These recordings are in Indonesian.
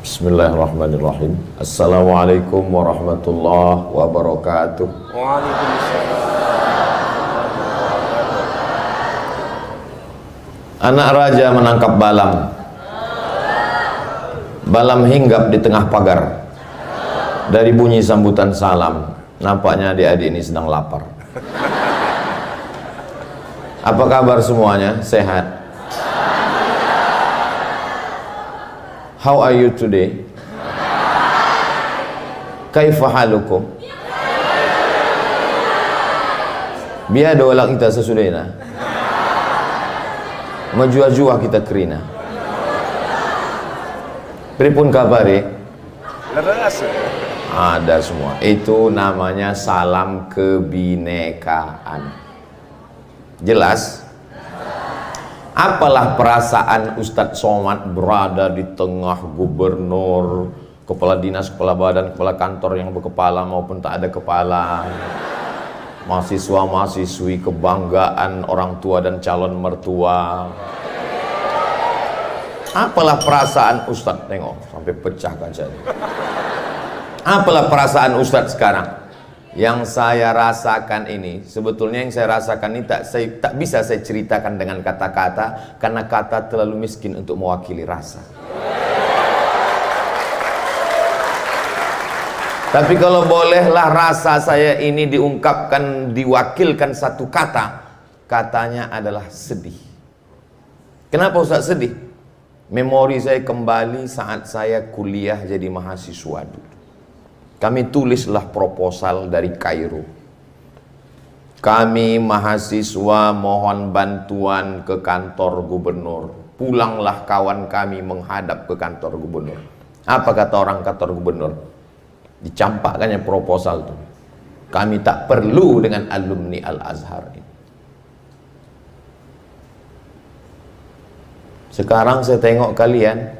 Bismillahirrahmanirrahim. Assalamualaikum warahmatullahi wabarakatuh. Waalaikumsalam. Anak raja menangkap balam. Balam hinggap di tengah pagar. Dari bunyi sambutan salam, nampaknya adik-adik ini sedang lapar. Apa kabar semuanya? Sehat? How are you today? Kaifa halukum? Biar doa kita sesudahnya. Majua-jua kita kerina. Pripun kabari? Ada semua. Itu namanya salam kebinekaan. Jelas? Apalah perasaan Ustadz Somad berada di tengah gubernur, kepala dinas, kepala badan, kepala kantor yang berkepala maupun tak ada kepala, mahasiswa-mahasiswi, kebanggaan orang tua dan calon mertua. Apalah perasaan Ustadz, tengok sampai pecah kacanya. Apalah perasaan Ustadz sekarang? Yang saya rasakan ini, sebetulnya yang saya rasakan ini tak bisa saya ceritakan dengan kata-kata, karena kata terlalu miskin untuk mewakili rasa. Tapi kalau bolehlah rasa saya ini diungkapkan, diwakilkan satu kata, katanya adalah sedih. Kenapa Ustaz sedih? Memori saya kembali saat saya kuliah jadi mahasiswa dulu. Kami tulislah proposal dari Kairo. Kami mahasiswa mohon bantuan ke kantor gubernur. Pulanglah kawan kami menghadap ke kantor gubernur. Apa kata orang kantor gubernur? Dicampakkannya proposal itu. Kami tak perlu dengan alumni Al-Azhar ini. Sekarang saya tengok kalian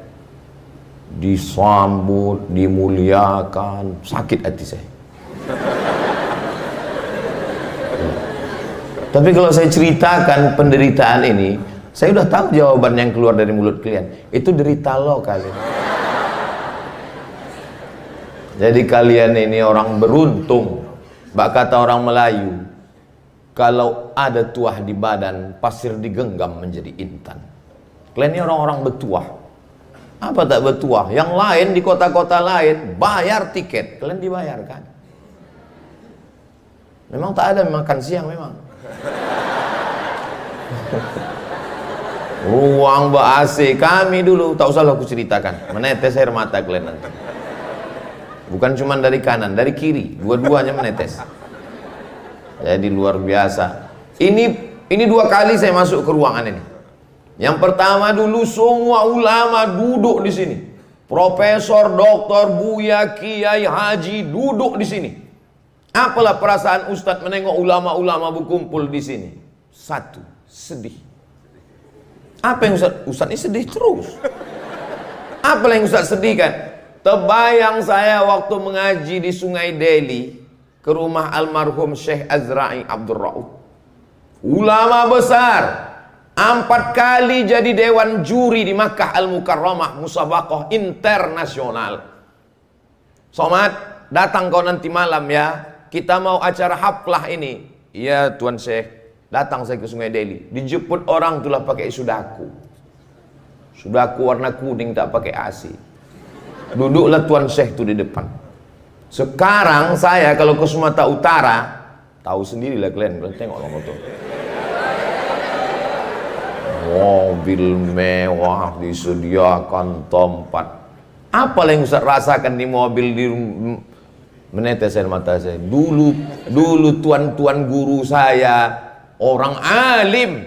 disambut, dimuliakan, sakit hati saya. Tapi kalau saya ceritakan penderitaan ini, saya udah tahu jawaban yang keluar dari mulut kalian. Itu derita lo kalian. Jadi kalian ini orang beruntung. Bak kata orang Melayu, kalau ada tuah di badan, pasir digenggam menjadi intan. Kalian ini orang-orang bertuah. Apa tak bertuah? Yang lain di kota-kota lain bayar tiket, kalian dibayarkan. Memang tak ada makan siang memang. Ruang ber-AC kami dulu, tak usah aku ceritakan. Menetes air mata kalian nanti. Bukan cuma dari kanan, dari kiri, dua-duanya menetes. Jadi luar biasa. Ini dua kali saya masuk ke ruangan ini. Yang pertama dulu semua ulama duduk di sini. Profesor, doktor, buya, kiai, haji duduk di sini. Apalah perasaan Ustadz menengok ulama-ulama berkumpul di sini? Satu, sedih. Apa yang Ustadz ini sedih terus? Apa yang Ustadz sedihkan? Terbayang saya waktu mengaji di Sungai Deli ke rumah almarhum Syekh Azra'i Abdul Rauf. Ulama besar. 4 kali jadi dewan juri di Makkah Al-Mukarramah musabaqah internasional. Somad, datang kau nanti malam ya. Kita mau acara haflah ini. Iya Tuan Syekh. Datang saya ke Sungai Deli. Dijemput orang itulah pakai sudaku. Sudaku warna kuning tak pakai AC. Duduklah Tuan Syekh itu di depan. Sekarang saya kalau ke Sumatera Utara, tahu sendirilah kalian tengoklah foto. Mobil mewah disediakan tempat. Apa yang Ustaz rasakan di mobil di menetes air mata saya. Dulu tuan-tuan guru saya orang alim.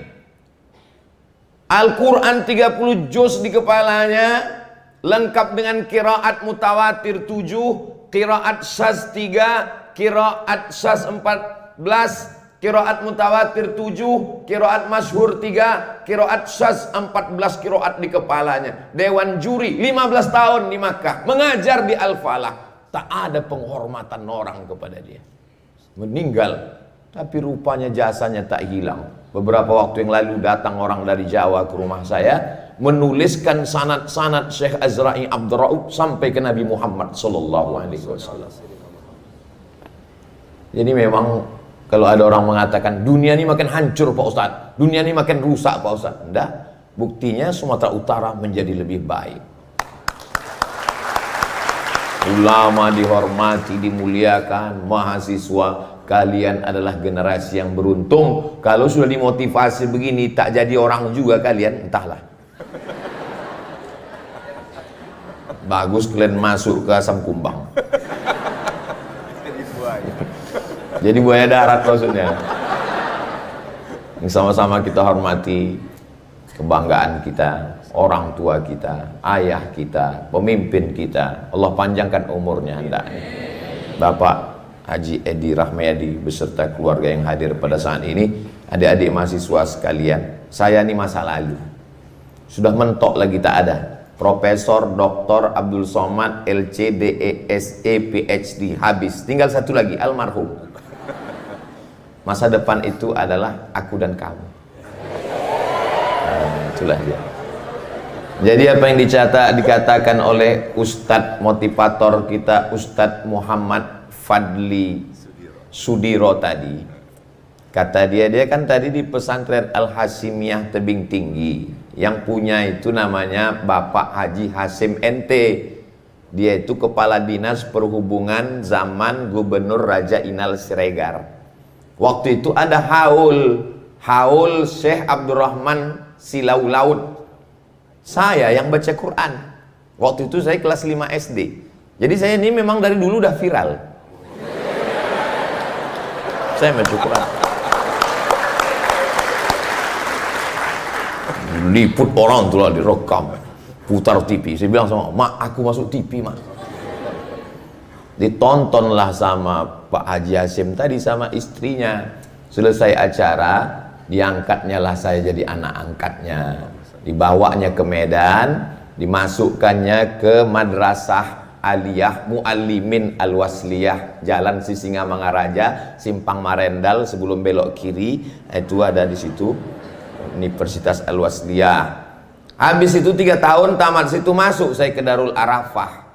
Al-Quran 30 juz di kepalanya, lengkap dengan qiraat mutawatir 7, qiraat syaz 3, qiraat syaz 14, qiraat mutawatir 7, qiraat masyhur 3, qiraat syaz 14 qiraat di kepalanya. Dewan juri 15 tahun di Makkah, mengajar di Al-Falah. Tak ada penghormatan orang kepada dia. Meninggal, tapi rupanya jasanya tak hilang. Beberapa waktu yang lalu datang orang dari Jawa ke rumah saya, menuliskan sanad-sanad Syekh Azra'i Abdurraub sampai ke Nabi Muhammad sallallahu alaihi wasallam. Jadi memang kalau ada orang mengatakan dunia ini makin hancur Pak Ustaz, dunia ini makin rusak Pak Ustaz, enggak, buktinya Sumatera Utara menjadi lebih baik. Ulama dihormati, dimuliakan, mahasiswa kalian adalah generasi yang beruntung. Kalau sudah dimotivasi begini tak jadi orang juga kalian, entahlah. Bagus kalian masuk ke asam kumbang. Jadi buaya darat maksudnya. Sama-sama kita hormati kebanggaan kita, orang tua kita, ayah kita, pemimpin kita. Allah panjangkan umurnya hendaknya. Bapak Haji Edi Rahmayadi beserta keluarga yang hadir pada saat ini, adik-adik mahasiswa sekalian, saya ini masa lalu. Sudah mentok lagi tak ada. Profesor Dr. Abdul Somad LCDESE PhD habis. Tinggal satu lagi, almarhum. Masa depan itu adalah aku dan kamu. Itulah dia. Jadi apa yang dikatakan oleh Ustadz motivator kita, Ustadz Muhammad Fadli Sudiro tadi, kata dia kan tadi di pesantren Al-Hasimiyah Tebing Tinggi, yang punya itu namanya Bapak Haji Hasim NT. Dia itu kepala dinas perhubungan zaman Gubernur Raja Inal Siregar. Waktu itu ada haul Syekh Abdurrahman Silau Laut. Saya yang baca Quran. Waktu itu saya kelas 5 SD. Jadi saya ini memang dari dulu udah viral. Saya baca Quran. Liput orang tuh lah, direkam, putar TV. Saya bilang sama mak, aku masuk TV mak. Ditontonlah sama Pak Haji Hasim tadi sama istrinya. Selesai acara, diangkatnya lah saya jadi anak angkatnya. Dibawanya ke Medan, dimasukkannya ke Madrasah Aliyah Muallimin Al-Wasliyah, Jalan Sisingamangaraja, Simpang Marendal, sebelum belok kiri itu ada di situ Universitas Al-Wasliyah. Habis itu 3 tahun tamat situ, masuk saya ke Darul Arafah.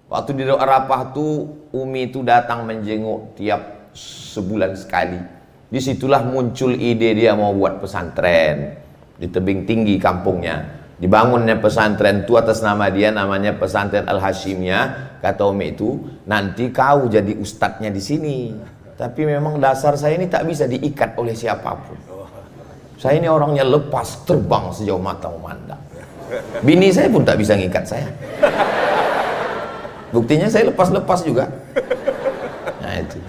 Waktu di Darul Arafah tuh Umi itu datang menjenguk tiap sebulan sekali. Disitulah muncul ide dia mau buat pesantren di tebing tinggi kampungnya. Dibangunnya pesantren itu atas nama dia, namanya pesantren Al-Hasimiyah. Kata Umi itu, nanti kau jadi ustadznya di sini. Tapi memang dasar saya ini tak bisa diikat oleh siapapun. Saya ini orangnya lepas terbang sejauh mata memandang. Bini saya pun tak bisa ngikat saya. Buktinya saya lepas-lepas juga. Nah itu.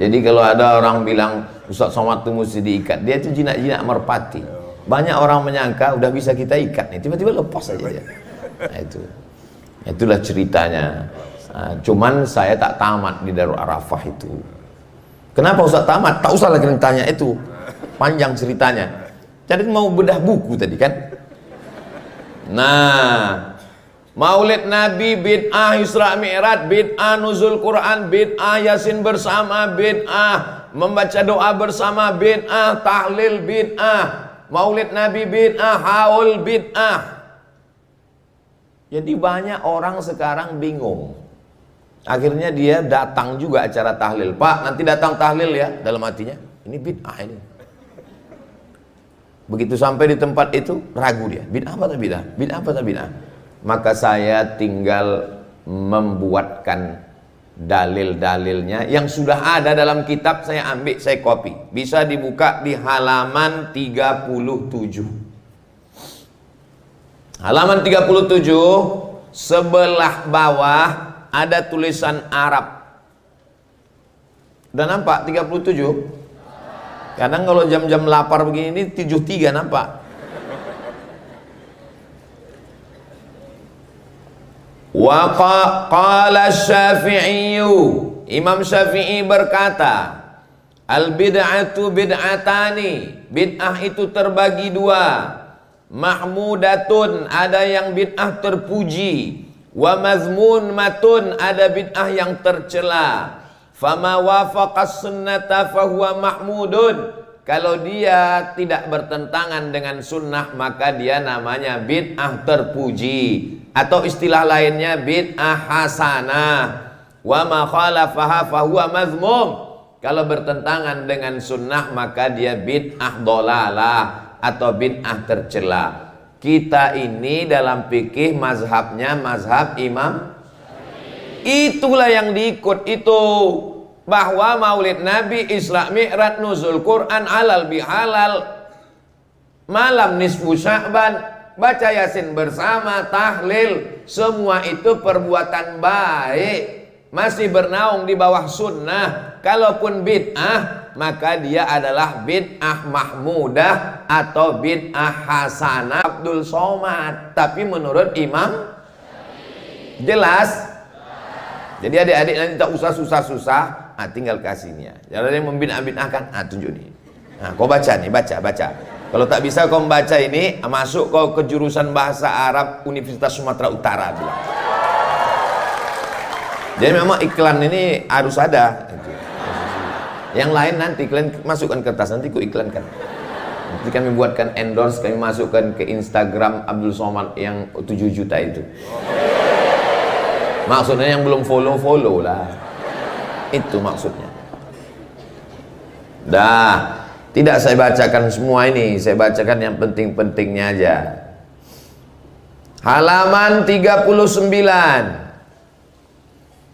Jadi kalau ada orang bilang Ustaz Somad itu mesti diikat, dia itu jinak-jinak merpati. Banyak orang menyangka udah bisa kita ikat nih, tiba-tiba lepas aja dia. Nah itu. Itulah ceritanya. Nah, cuman saya tak tamat di Darul Arafah itu. Kenapa Ustaz tamat? Tak usah lagi tanya itu. Panjang ceritanya. Jadi mau bedah buku tadi kan. Nah, Maulid Nabi bid'ah, Isra Mi'raj bid'ah, nuzul Quran bid'ah, Yasin bersama bid'ah, membaca doa bersama bid'ah, tahlil bid'ah, Maulid Nabi bid'ah, haul bid'ah. Jadi banyak orang sekarang bingung. Akhirnya dia datang juga acara tahlil. Pak, nanti datang tahlil ya, dalam hatinya. Ini bid'ah ini. Begitu sampai di tempat itu ragu dia. Bid'ah apa tak bid'ah? Bid'ah apa tak bid'ah? Maka saya tinggal membuatkan dalil-dalilnya yang sudah ada dalam kitab, saya ambil, saya copy. Bisa dibuka di halaman 37. Halaman 37 sebelah bawah ada tulisan Arab. Udah nampak 37? Kadang kalau jam-jam lapar begini 73 nampak. Wa qala Syafi'i, Imam Syafi'i berkata, al bid'atu bid'atani, bid'ah itu terbagi 2. Mahmudatun, ada yang bid'ah terpuji, wa mazmunmatun, ada bid'ah yang tercela. Fama wafaqas sunnata fahuwa mahmudun, Kalau dia tidak bertentangan dengan sunnah, maka dia namanya bid'ah terpuji, atau istilah lainnya bid'ah hasanah. Wa ma khalafaha fahuwa mazmum. Kalau bertentangan dengan sunnah, maka dia bid'ah dolalah atau bid'ah tercela. Kita ini dalam fikih mazhabnya mazhab Imam. Itulah yang diikut itu, bahwa maulid Nabi, Isra Mi'raj, nuzul Quran, halal bihalal, malam nisfu Sya'ban, baca Yasin bersama, tahlil, semua itu perbuatan baik, masih bernaung di bawah sunnah. Kalaupun bid'ah, maka dia adalah bid'ah mahmudah atau bid'ah hasanah. Abdul Somad, tapi menurut Imam jelas. Jadi adik-adik nanti tak usah susah-susah, tinggal kasihnya. Jangan ada yang membid'ah-bid'ahkan, tunjuk nih. Nah, kau baca nih, baca. Kalau tak bisa kau membaca ini, masuk kau ke jurusan bahasa Arab Universitas Sumatera Utara bilang. Jadi memang iklan ini harus ada. Yang lain nanti kalian masukkan kertas, nanti ku iklankan. Nanti kami buatkan endorse, kami masukkan ke Instagram Abdul Somad yang 7 juta itu. Maksudnya yang belum follow lah. Itu maksudnya. Dah, tidak saya bacakan semua ini, saya bacakan yang penting-pentingnya aja. Halaman 39.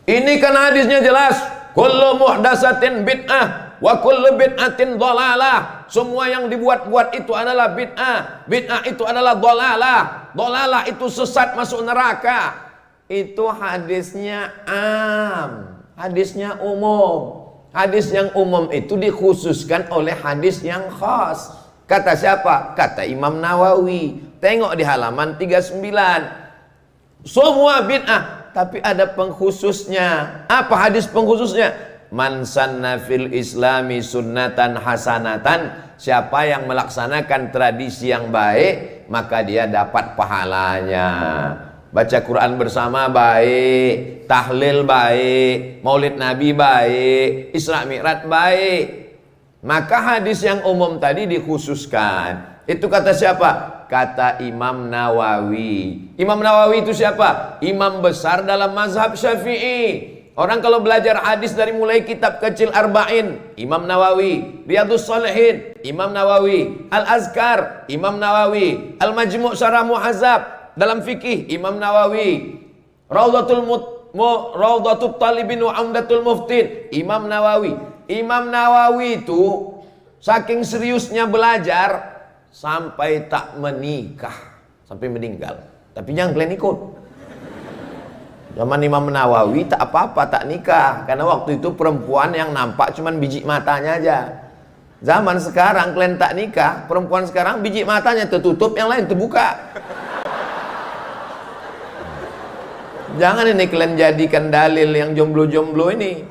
Ini kan hadisnya jelas. Kullu muhdatsatin bid'ah wa kullu bid'atin dhalalah. Semua yang dibuat-buat itu adalah bid'ah. Bid'ah itu adalah dhalalah. Dhalalah itu sesat masuk neraka. Itu hadisnya am, hadisnya umum. Hadis yang umum itu dikhususkan oleh hadis yang khas. Kata siapa? Kata Imam Nawawi. Tengok di halaman 39. Semua bid'ah, tapi ada pengkhususnya. Apa hadis pengkhususnya? Man sanna fil islami sunnatan hasanatan. Siapa yang melaksanakan tradisi yang baik, maka dia dapat pahalanya. Baca Quran bersama baik, tahlil baik, maulid Nabi baik, Isra Mi'raj baik. Maka hadis yang umum tadi dikhususkan. Itu kata siapa? Kata Imam Nawawi. Imam Nawawi itu siapa? Imam besar dalam mazhab Syafi'i. Orang kalau belajar hadis dari mulai kitab kecil Arba'in, Imam Nawawi, Riyadhus Shalihin, Imam Nawawi, Al-Azkar, Imam Nawawi, Al-Majmu' Syarah Muhazzab, dalam fikih Imam Nawawi, Raudhatul Talibin wa Umdatul Muftin, Imam Nawawi. Imam Nawawi itu saking seriusnya belajar sampai tak menikah, sampai meninggal. Tapi jangan kalian ikut. Zaman Imam Nawawi tak apa-apa, tak nikah, karena waktu itu perempuan yang nampak cuman biji matanya aja. Zaman sekarang kalian tak nikah, perempuan sekarang biji matanya tertutup, yang lain terbuka. Jangan ini kalian jadikan dalil yang jomblo-jomblo ini.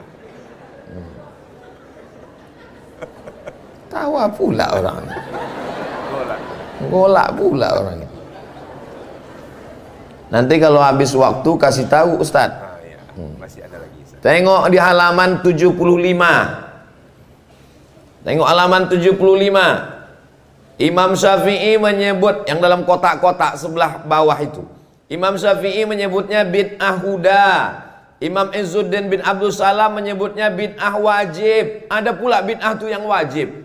Tawa pula orang. Golak pula orang. Nanti kalau habis waktu kasih tahu Ustaz. Iya. Masih ada lagi. Tengok di halaman 75. Tengok halaman 75. Imam Syafi'i menyebut yang dalam kotak-kotak sebelah bawah itu. Imam Syafi'i menyebutnya bid'ah huda. Imam Izzuddin bin Abdul Salam menyebutnya bid'ah wajib. Ada pula bid'ah itu yang wajib.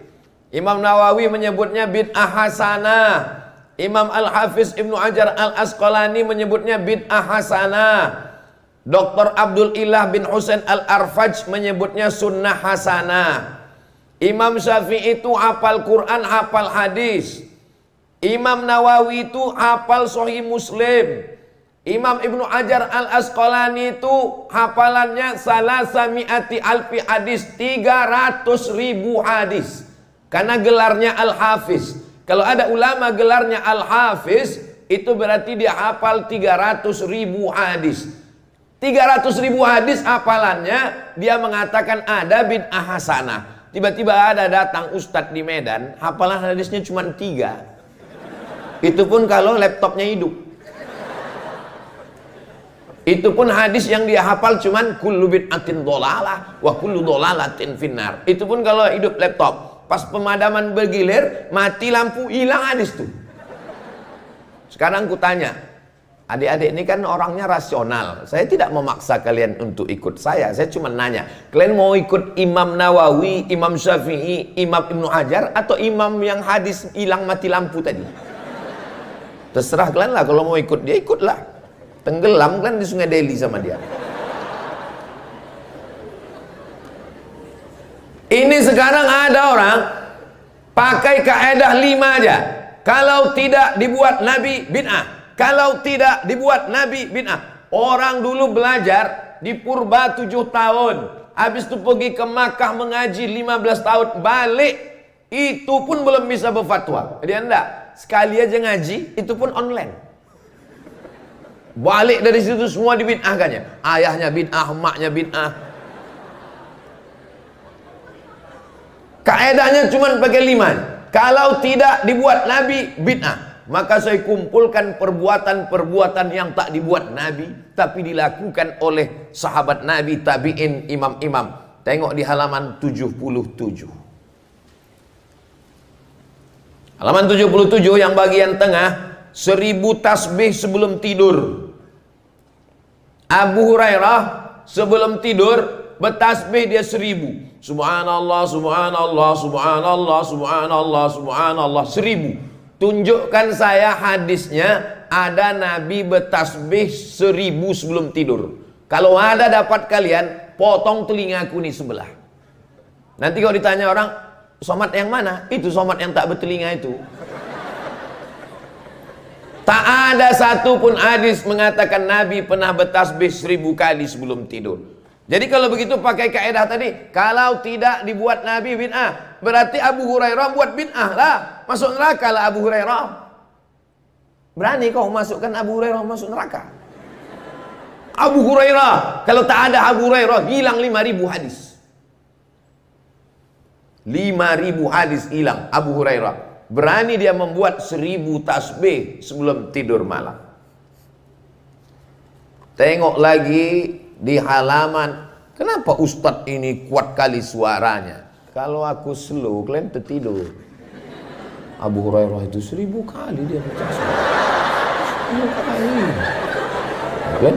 Imam Nawawi menyebutnya bid'ah hasanah. Imam Al-Hafiz Ibnu Hajar Al-Asqalani menyebutnya bid'ah hasanah. Dr. Abdul Ilah bin Husain Al-Arfaj menyebutnya sunnah hasanah. Imam Syafi'i itu hafal Quran, hafal hadis. Imam Nawawi itu hafal Sahih Muslim. Imam Ibnu Hajar Al-Asqalani itu hafalannya salasami'ati alfi hadis, 300.000 hadis. Karena gelarnya Al-Hafiz. Kalau ada ulama gelarnya Al-Hafiz, itu berarti dia hafal 300.000 hadis. 300.000 hadis hafalannya, dia mengatakan ada bid'ah hasanah. Tiba-tiba ada datang ustadz di Medan, hafalan hadisnya cuma 3. Itu pun kalau laptopnya hidup. Itu pun hadis yang dia hafal cuman kullu bid'atin dhalalah wa kullu dhalalatin finnar. Itu pun kalau hidup laptop. pas pemadaman bergilir, mati lampu, hilang hadis tuh. Sekarang ku tanya, adik-adik ini kan orangnya rasional. Saya tidak memaksa kalian untuk ikut saya cuma nanya, kalian mau ikut Imam Nawawi, Imam Syafi'i, Imam Ibnu Hajar, atau imam yang hadis hilang mati lampu tadi? Terserah kalian lah, kalau mau ikut dia ikutlah. Tenggelam kalian di Sungai Delhi sama dia. Ini sekarang ada orang pakai kaidah 5 aja. Kalau tidak dibuat Nabi, bid'ah. Kalau tidak dibuat Nabi, bid'ah. Orang dulu belajar di Purba 7 tahun. Habis itu pergi ke Makkah mengaji 15 tahun. Balik, itu pun belum bisa berfatwa. Dia enggak. Sekali aja ngaji, itu pun online. Balik dari situ semua dibid'ahkannya. Ayahnya bid'ah, emaknya bid'ah. Kaedahnya cuma pakai 5. Kalau tidak dibuat Nabi, bid'ah. Maka saya kumpulkan perbuatan-perbuatan yang tak dibuat Nabi, tapi dilakukan oleh sahabat Nabi, tabi'in, imam-imam. Tengok di halaman 77. Halaman 77 yang bagian tengah, 1000 tasbih sebelum tidur. Abu Hurairah sebelum tidur bertasbih dia 1000. Subhanallah, subhanallah, subhanallah, subhanallah, subhanallah, 1000. Tunjukkan saya hadisnya ada Nabi bertasbih 1000 sebelum tidur. Kalau ada dapat kalian, potong telingaku nih sebelah. Nanti kalau ditanya orang, somat yang mana? Itu somat yang tak bertelinga itu. Tak ada satupun hadis mengatakan Nabi pernah bertasbih 1000 kali sebelum tidur. Jadi kalau begitu pakai kaidah tadi, kalau tidak dibuat Nabi bid'ah, berarti Abu Hurairah buat bid'ah lah. Masuk neraka lah Abu Hurairah. Berani kau masukkan Abu Hurairah masuk neraka? Abu Hurairah, kalau tak ada Abu Hurairah, hilang 5000 hadis. 5000 hadis hilang Abu Hurairah. Berani dia membuat 1000 tasbih sebelum tidur malam. Tengok lagi di halaman, kenapa Ustadz ini kuat kali suaranya? Kalau aku slow, kalian tertidur. Abu Hurairah itu 1000 kali dia baca suara. 1000 kali. Kalian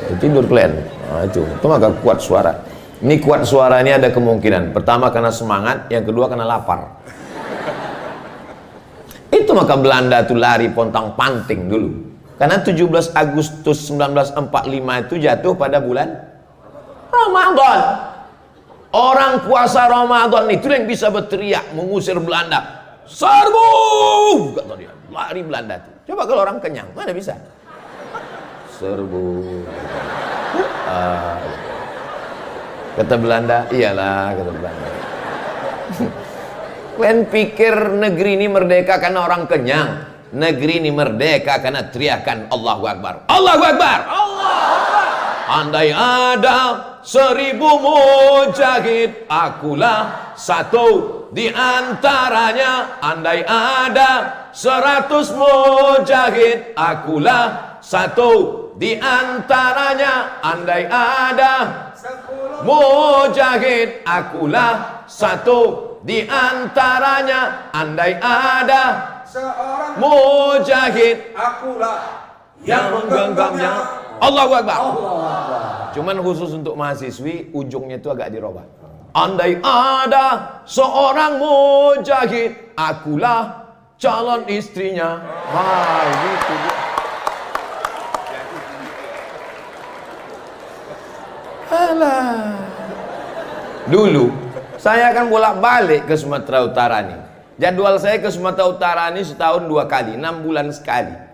tertidur kalian. Nah, itu maka kuat suara. Ini kuat suara ini ada kemungkinan. Pertama karena semangat, yang kedua karena lapar. Itu maka Belanda tuh lari pontang panting dulu. Karena 17 Agustus 1945 itu jatuh pada bulan Ramadan. Orang puasa Ramadan itu yang bisa berteriak mengusir Belanda. Serbu! Kata dia. Lari Belanda tuh. Coba kalau orang kenyang, mana bisa? Serbu. Kata Belanda, iyalah kata Belanda. Kalian pikir negeri ini merdeka karena orang kenyang? Negeri ini merdeka karena teriakan Allahu Akbar. Allahu Akbar. Allahu Akbar. Andai ada 1000 mujahid, akulah satu di antaranya. Andai ada 100 mujahid, akulah satu di antaranya. Andai ada 10 mujahid, akulah satu di antaranya. Andai ada seorang mujahid, akulah yang menggenggamnya. Allahu Akbar. Cuman khusus untuk mahasiswi, ujungnya itu agak dirubah. Andai ada seorang mujahid, akulah calon istrinya. Gitu. Alah. Dulu saya akan bolak-balik ke Sumatera Utara nih. Jadwal saya ke Sumatera Utara ini setahun 2 kali, 6 bulan sekali.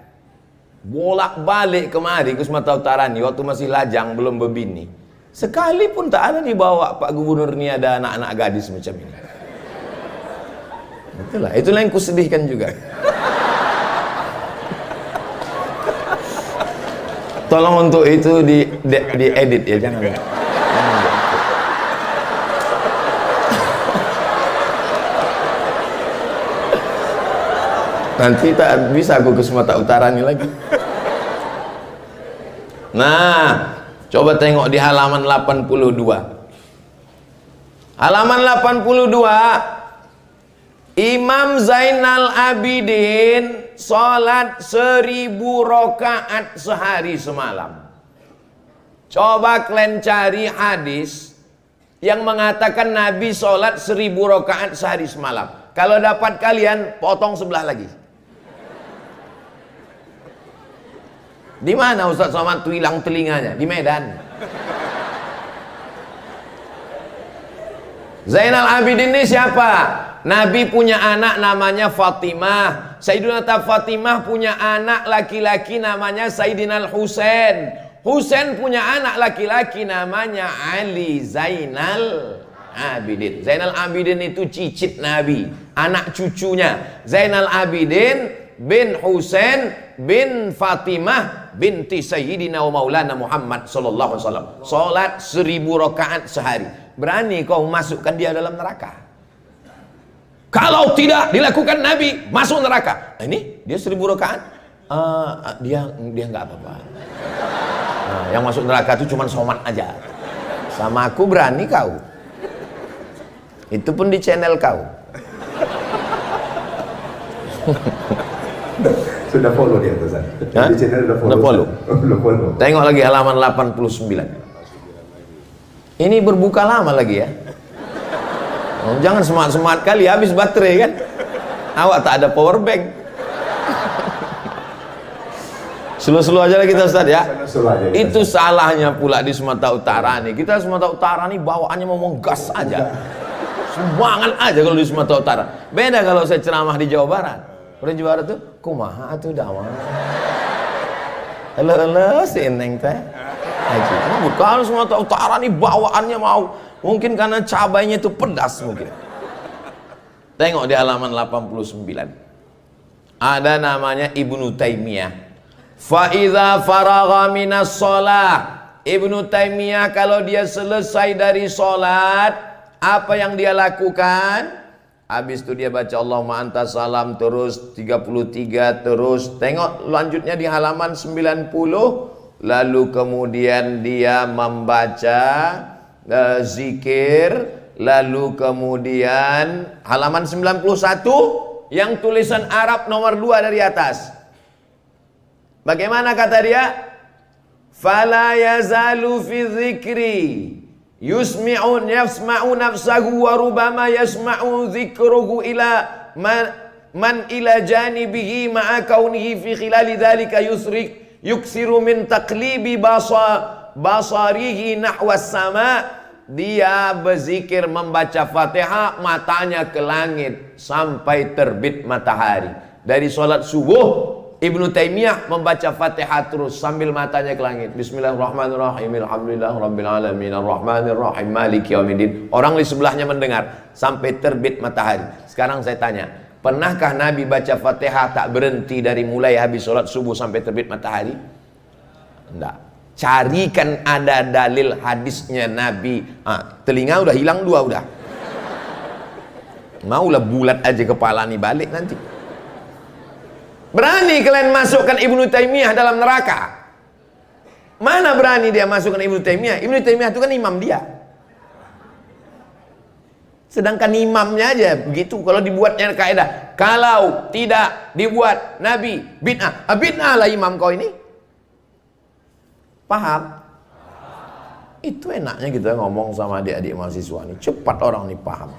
Bolak-balik kemari ke Sumatera Utara nih, waktu masih lajang, belum berbini. Sekalipun tak ada dibawa Pak Gubernur ini ada anak-anak gadis macam ini. Itulah yang kusedihkan juga. Tolong untuk itu di edit ya, jangan. Nanti tak bisa aku ke Sumatera Utara ini lagi. Nah, coba tengok di halaman 82. Halaman 82, Imam Zainal Abidin sholat 1000 rakaat sehari semalam. Coba kalian cari hadis yang mengatakan Nabi sholat 1000 rakaat sehari semalam. Kalau dapat kalian potong sebelah lagi. Di mana Ustaz Somad tuh hilang telinganya? Di Medan. Zainal Abidin ini siapa? Nabi punya anak namanya Fatimah. Sayyidina Fatimah punya anak laki-laki namanya Sayyidina Husain. Husain punya anak laki-laki namanya Ali Zainal Abidin. Zainal Abidin itu cicit Nabi, anak cucunya. Zainal Abidin bin Husain bin Fatimah binti Sayyidina wa Maulana Muhammad sallallahu alaihi wasallam. Salat 1000 rakaat sehari. Berani kau masukkan dia dalam neraka? Kalau tidak dilakukan Nabi, masuk neraka. Ini dia 1000 rakaat. Dia nggak apa-apa. Yang masuk neraka itu cuma Somad aja. Sama aku berani kau. Itu pun di channel kau. Sudah follow dia tuh, di channel udah follow. Tengok lagi halaman 89. Ini berbuka lama lagi ya. Jangan semangat-semangat kali habis baterai kan. Awak tak ada power bank. Slow-slow aja lah kita Ustaz ya. Itu salahnya pula di Sumatera Utara nih. Kita Sumatera Utara nih bawaannya mau gas aja. Semangat aja kalau di Sumatera Utara. Beda kalau saya ceramah di Jawa Barat. Orang Jawa Barat tuh kumaha atuh damang. Halo si Neng teh. Bukan Sumatera Utara nih bawaannya mau. Mungkin karena cabainya itu pedas mungkin. Tengok di halaman 89. Ada namanya Ibnu Taimiyah. Fa idza faragha minas shalah. Ibnu Taimiyah kalau dia selesai dari salat, apa yang dia lakukan? Habis itu dia baca Allahumma anta salam, terus 33, terus tengok lanjutnya di halaman 90. Lalu kemudian dia membaca zikir, lalu kemudian halaman 91 yang tulisan Arab nomor 2 dari atas. Bagaimana kata dia? Fala yazalu fi dzikri yasma'u nafsahu wa rubama yasma'u dzikruhu ila man ila janibihi ma'a kaunihi fi khilali dzalika yuksiru min taqlibi basarihi nahwas sama. Dia berzikir membaca Fatihah, matanya ke langit sampai terbit matahari. Dari sholat subuh Ibnu Taimiyah membaca Fatihah terus sambil matanya ke langit. Bismillahirrahmanirrahim. Alhamdulillahirabbil alamin arrahmanirrahim maliki yaumiddin. Orang di sebelahnya mendengar sampai terbit matahari. Sekarang saya tanya, pernahkah Nabi baca Fatihah tak berhenti dari mulai habis sholat subuh sampai terbit matahari? Enggak. Carikan ada dalil hadisnya Nabi. Telinga udah hilang 2 udah. Maulah bulat aja kepala nih balik nanti. Berani kalian masukkan Ibnu Taimiyah dalam neraka? Mana berani dia masukkan Ibnu Taimiyah? Ibnu Taimiyah itu kan imam dia. Sedangkan imamnya aja begitu. Kalau dibuatnya kaidah, kalau tidak dibuat Nabi bid'ah. Bid'ah lah imam kau ini. Paham? Itu enaknya kita ngomong sama adik-adik mahasiswa nih. Cepat orang nih paham.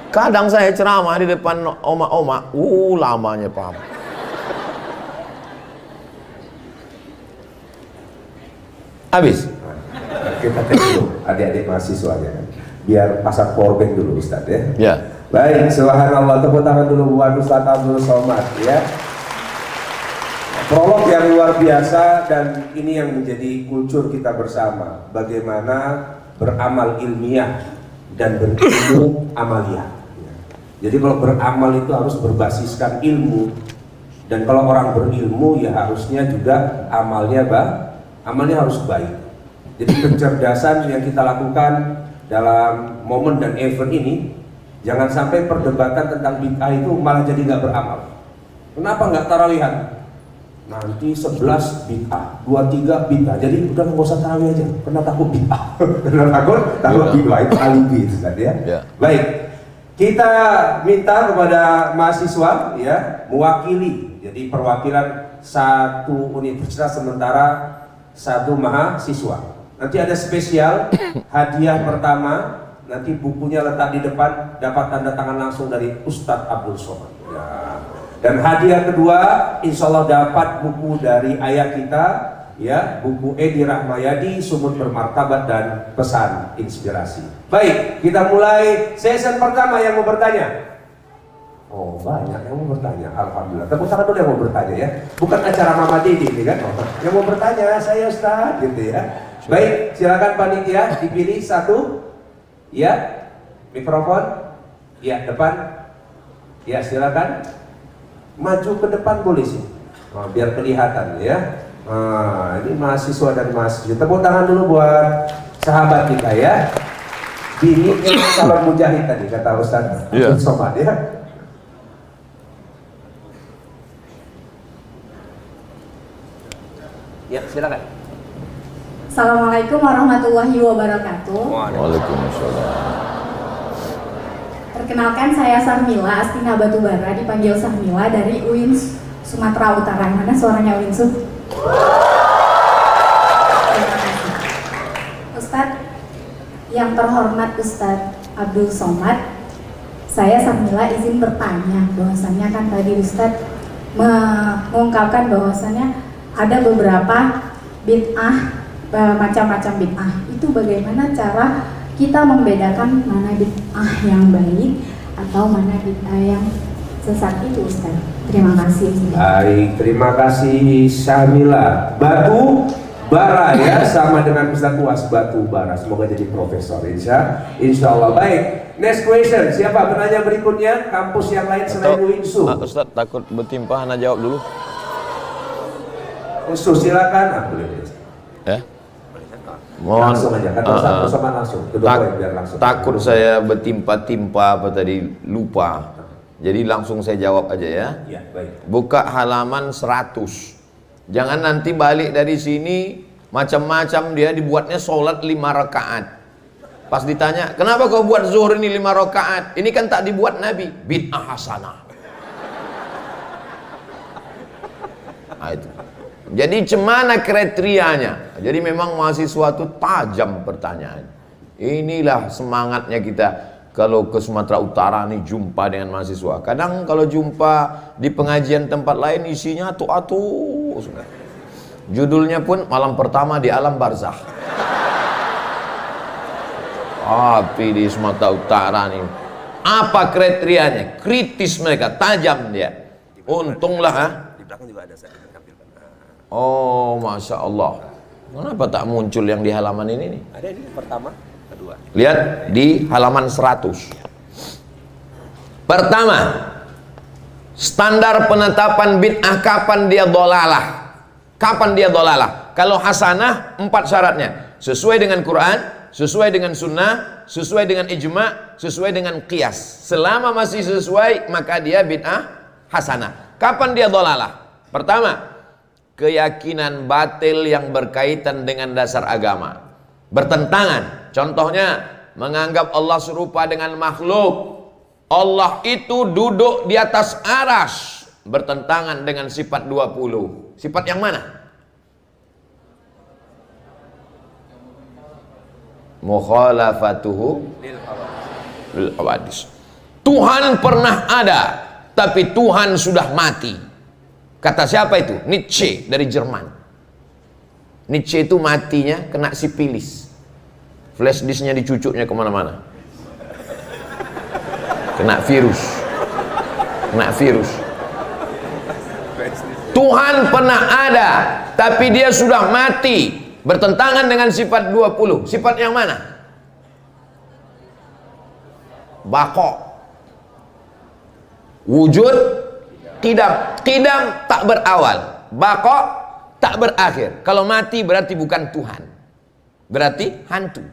Kadang saya ceramah di depan oma-oma, lamanya paham. Habis. Kita tes dulu adik-adik mahasiswa aja kan. Biar pasang powerbank dulu Ustaz ya. Ya. Baik, subhanallah, tepuk tangan dulu buat Ustaz Abdul Somad ya. Prolog yang luar biasa, dan ini yang menjadi kultur kita bersama. Bagaimana beramal ilmiah dan berilmu amalia. Jadi kalau beramal itu harus berbasiskan ilmu, dan kalau orang berilmu ya harusnya juga amalnya harus baik. Jadi kecerdasan yang kita lakukan dalam momen dan event ini, jangan sampai perdebatan tentang bid'ah itu malah jadi nggak beramal. Kenapa nggak tarawihan? Nanti 11 bid'ah, 23 bid'ah, jadi udah nggak usah tarawih aja, karena takut bid'ah. Karena takut bid'ah itu alibi itu tadi ya. Baik. Kita minta kepada mahasiswa ya mewakili, jadi perwakilan satu universitas sementara satu mahasiswa. Nanti ada spesial hadiah pertama, nanti bukunya letak di depan, dapat tanda tangan langsung dari Ustadz Abdul Somad. Ya. Dan hadiah kedua, insya Allah dapat buku dari ayah kita, ya, buku Edi Rahmayadi, Sumut Bermartabat dan Pesan Inspirasi. Baik, kita mulai sesi pertama. Yang mau bertanya? Oh, banyak yang mau bertanya. Alhamdulillah. Tepuk tangan dulu yang mau bertanya ya. Bukan acara Mama Didi ini kan? Yang mau bertanya saya Ustaz gitu ya. Baik, silakan panitia dipilih satu. Ya, mikrofon. Ya, depan. Ya, silakan. Maju ke depan boleh sih. Oh, biar kelihatan ya. Ini mahasiswa dan mahasiswa. Tepuk tangan dulu buat sahabat kita ya. Bini calon mujahid tadi kata Ustaz Abdul Somad ya. Ya, silakan. Assalamualaikum warahmatullahi wabarakatuh. Waalaikumsalam. Perkenalkan, saya Sarmila Astina Batubara, dipanggil Sarmila dari UIN Sumatera Utara. Mana suaranya UIN Sum? Terima kasih. Ustadz, yang terhormat Ustadz Abdul Somad, saya Sarmila izin bertanya bahwasannya kan tadi Ustadz mengungkapkan bahwasannya ada beberapa bid'ah, macam-macam bid'ah. Itu bagaimana cara kita membedakan mana bid'ah yang baik atau mana bid'ah yang sesat itu, Ustaz? Terima kasih. Baik, terima kasih Syamila. Batu bara ya, sama dengan Ustaz Uas, batu bara. Semoga jadi profesor insya Allah. Baik, next question. Siapa penanya berikutnya? Kampus yang lain selain UINSU. Ustaz takut bertimpah, Anda jawab dulu. Usul silakan. Boleh. Ya. Mohon langsung aja, kata Ustaz sama langsung. Biar langsung. Takut saya bertimpa-timpa apa tadi, lupa. Jadi langsung saya jawab aja ya. Ya, baik. Buka halaman 100. Jangan nanti balik dari sini macam-macam dia dibuatnya sholat 5 rakaat. Pas ditanya, kenapa kau buat zuhur ini 5 rakaat? Ini kan tak dibuat Nabi. Bid'ah hasanah. Nah, itu. Jadi cemana kriterianya? Jadi memang mahasiswa itu tajam pertanyaan. Inilah semangatnya kita kalau ke Sumatera Utara nih jumpa dengan mahasiswa. Kadang kalau jumpa di pengajian tempat lain isinya atu-atu. Judulnya pun malam pertama di alam barzakh. Tapi di Sumatera Utara nih, apa kriterianya? Kritis mereka, tajam dia. Untunglah. Di belakang juga ada saya. Oh, Masya Allah. Kenapa tak muncul yang di halaman ini nih? Ada ini pertama, kedua. Lihat di halaman 100. Pertama, standar penetapan bid'ah, kapan dia dolalah? Kapan dia dolalah? Kalau hasanah, 4 syaratnya. Sesuai dengan Quran, sesuai dengan sunnah, sesuai dengan ijma', sesuai dengan qiyas. Selama masih sesuai, maka dia bid'ah hasanah. Kapan dia dolalah? Pertama, keyakinan batil yang berkaitan dengan dasar agama, bertentangan. Contohnya, menganggap Allah serupa dengan makhluk. Allah itu duduk di atas arsy, bertentangan dengan sifat 20. Sifat yang mana? Mukhalafatuhu lil hawadis. Tuhan pernah ada, tapi Tuhan sudah mati. Kata siapa itu? Nietzsche dari Jerman. Nietzsche itu matinya kena sipilis. Flash disknya dicucuknya kemana-mana. Kena virus. Kena virus. Tuhan pernah ada, tapi dia sudah mati. Bertentangan dengan sifat 20. Sifat yang mana? Baqo. Wujud. Qidam tak berawal, baqo tak berakhir. Kalau mati berarti bukan Tuhan, berarti hantu.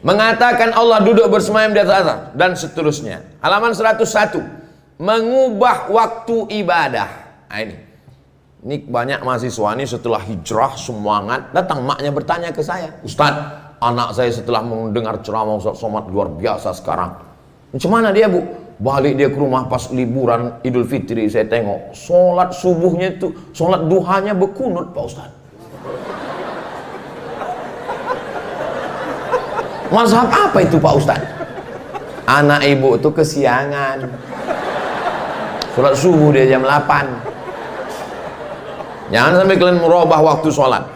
Mengatakan Allah duduk bersemayam di atas dan seterusnya. Halaman 101. Mengubah waktu ibadah. Nah, ini banyak mahasiswa ini setelah hijrah semangat, datang maknya bertanya ke saya, Ustadz, anak saya setelah mendengar ceramah Ustaz Somad luar biasa sekarang. Macam mana dia, Bu? Balik dia ke rumah pas liburan Idul Fitri, saya tengok sholat subuhnya itu, sholat duhanya berkunut Pak Ustaz. Mazhab apa itu Pak Ustaz? Anak ibu itu kesiangan, sholat subuh dia jam 8. Jangan sampai kalian merubah waktu sholat.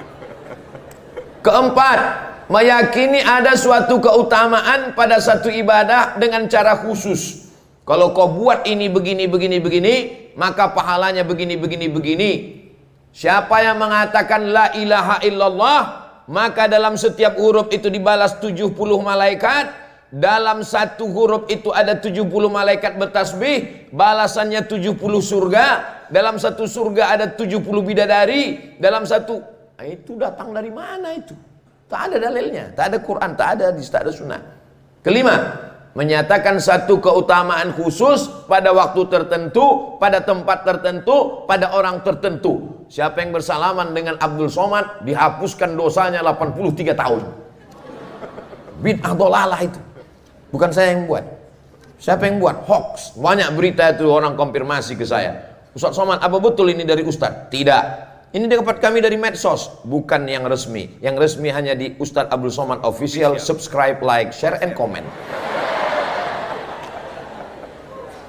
Keempat, meyakini ada suatu keutamaan pada satu ibadah dengan cara khusus. Kalau kau buat ini begini, maka pahalanya begini. Siapa yang mengatakan la ilaha illallah, maka dalam setiap huruf itu dibalas 70 malaikat. Dalam satu huruf itu ada 70 malaikat bertasbih, balasannya 70 surga. Dalam satu surga ada 70 bidadari. Dalam satu, itu datang dari mana itu? Tak ada dalilnya, tak ada Quran, tak ada hadis, tak ada sunnah. Kelima, menyatakan satu keutamaan khusus pada waktu tertentu, pada tempat tertentu, pada orang tertentu. Siapa yang bersalaman dengan Abdul Somad dihapuskan dosanya 83 tahun. Bid'ah dolalah itu. Bukan saya yang buat. Siapa yang buat? Hoax. Banyak berita itu orang konfirmasi ke saya. Ustaz Somad, apa betul ini dari Ustaz? Tidak. Ini dapat kami dari medsos, bukan yang resmi. Yang resmi hanya di Ustaz Abdul Somad Official. Subscribe, like, share, and comment.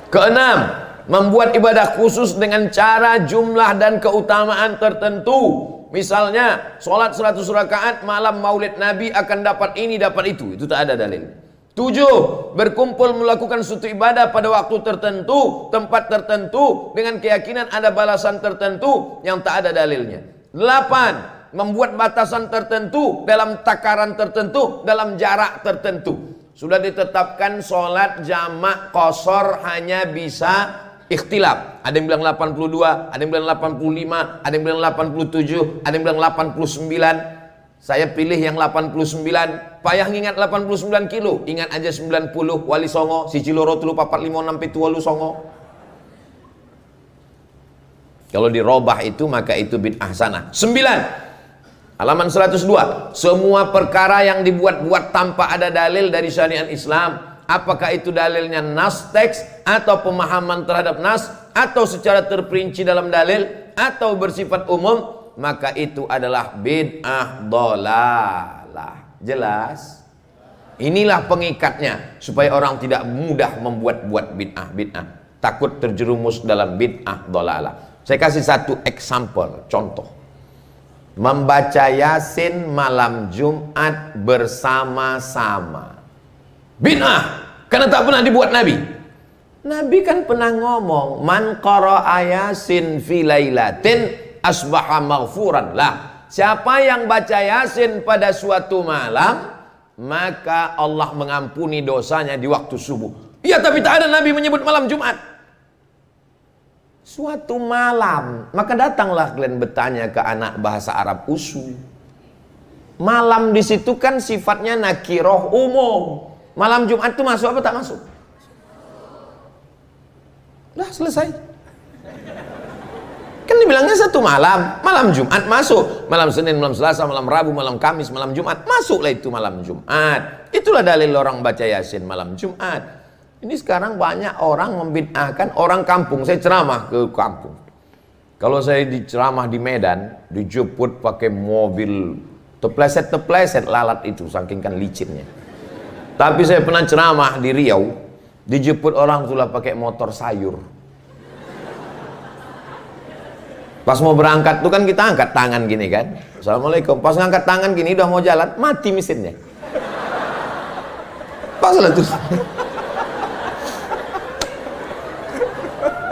Keenam, membuat ibadah khusus dengan cara, jumlah, dan keutamaan tertentu. Misalnya, sholat 100 rakaat malam maulid Nabi akan dapat ini, dapat itu. Itu tak ada dalil. 7. Berkumpul melakukan suatu ibadah pada waktu tertentu, tempat tertentu, dengan keyakinan ada balasan tertentu yang tak ada dalilnya. 8. Membuat batasan tertentu, dalam takaran tertentu, dalam jarak tertentu. Sudah ditetapkan sholat jamak qashar hanya bisa ikhtilaf. Ada yang bilang 82, ada yang bilang 85, ada yang bilang 87, ada yang bilang 89. Saya pilih yang 89. Payah ngingat 89 kilo. Ingat aja 90 Wali Songo, siji loro telu papat lima enam pitu wolu songo. Kalau dirobah itu maka itu bid'ah sana. 9. Halaman 102. Semua perkara yang dibuat-buat tanpa ada dalil dari syariat Islam, apakah itu dalilnya nas teks atau pemahaman terhadap nas atau secara terperinci dalam dalil atau bersifat umum, maka itu adalah bid'ah dhalalah. Jelas? Inilah pengikatnya supaya orang tidak mudah membuat-buat bid'ah. Takut terjerumus dalam bid'ah dhalalah. Saya kasih satu example, contoh. Membaca Yasin malam Jumat bersama-sama. Bid'ah, karena tak pernah dibuat Nabi. Nabi kan pernah ngomong, man qara'a Yasin fi lailatin asbaha maghfuran lah. Siapa yang baca Yasin pada suatu malam, maka Allah mengampuni dosanya di waktu subuh. Iya, tapi tak ada Nabi menyebut malam Jumat. Suatu malam. Maka datanglah kalian bertanya ke anak bahasa Arab usul. Malam di situ kan sifatnya nakiroh umum. Malam Jumat itu masuk apa tak masuk? Dah selesai. Kan dibilangnya satu malam. Malam Jumat masuk. Malam Senin, malam Selasa, malam Rabu, malam Kamis, malam Jumat. Masuklah itu malam Jumat. Itulah dalil orang baca Yasin malam Jumat. Ini sekarang banyak orang membid'ahkan orang kampung. Saya ceramah ke kampung. Kalau saya diceramah di Medan, dijemput pakai mobil tepleset-tepleset lalat itu, saking kan licinnya. Tapi saya pernah ceramah di Riau, dijemput orang itulah pakai motor sayur. Pas mau berangkat tuh kan kita angkat tangan gini kan. Assalamualaikum. Pas ngangkat tangan gini udah mau jalan, mati mesinnya. Pas lah tuh.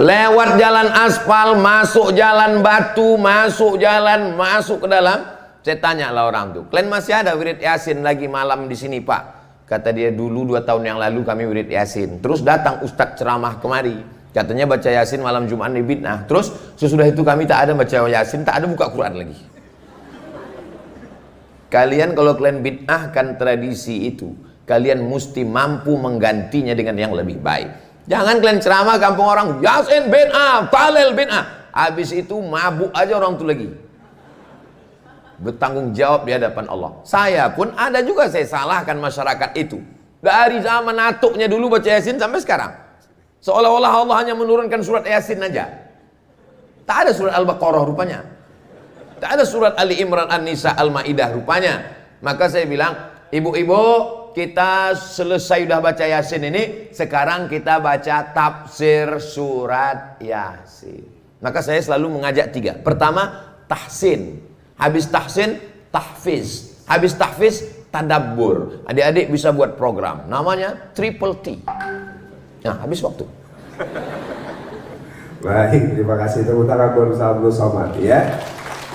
Lewat jalan aspal, masuk jalan batu, masuk ke dalam. Saya tanya lah orang tuh, kalian masih ada wirid Yasin lagi malam di sini Pak? Kata dia, dulu 2 tahun yang lalu kami wirid Yasin. Terus datang Ustadz ceramah kemari. Katanya baca Yasin malam Jumat di bid'ah. Terus sesudah itu kami tak ada baca Yasin, tak ada buka Quran lagi. Kalian kalau kalian bid'ahkan tradisi itu, kalian mesti mampu menggantinya dengan yang lebih baik. Jangan kalian ceramah kampung orang, Yasin bid'ah, Talil bid'ah. Habis itu mabuk aja orang tuh lagi. bertanggung jawab di hadapan Allah. Saya pun ada juga saya salahkan masyarakat itu. Dari zaman atuknya dulu baca Yasin sampai sekarang. Seolah-olah Allah hanya menurunkan surat Yasin aja. Tak ada surat Al-Baqarah rupanya. Tak ada surat Ali Imran, An-Nisa, Al-Maidah rupanya. Maka saya bilang, ibu-ibu, kita selesai sudah baca Yasin ini, sekarang kita baca tafsir surat Yasin. Maka saya selalu mengajak 3. Pertama, tahsin. Habis tahsin, tahfiz. Habis tahfiz, tadabbur. Adik-adik bisa buat program. Namanya Triple T. Nah, habis waktu. Baik, terima kasih. Tepuk tangan buat Ustaz Abdul Somad ya.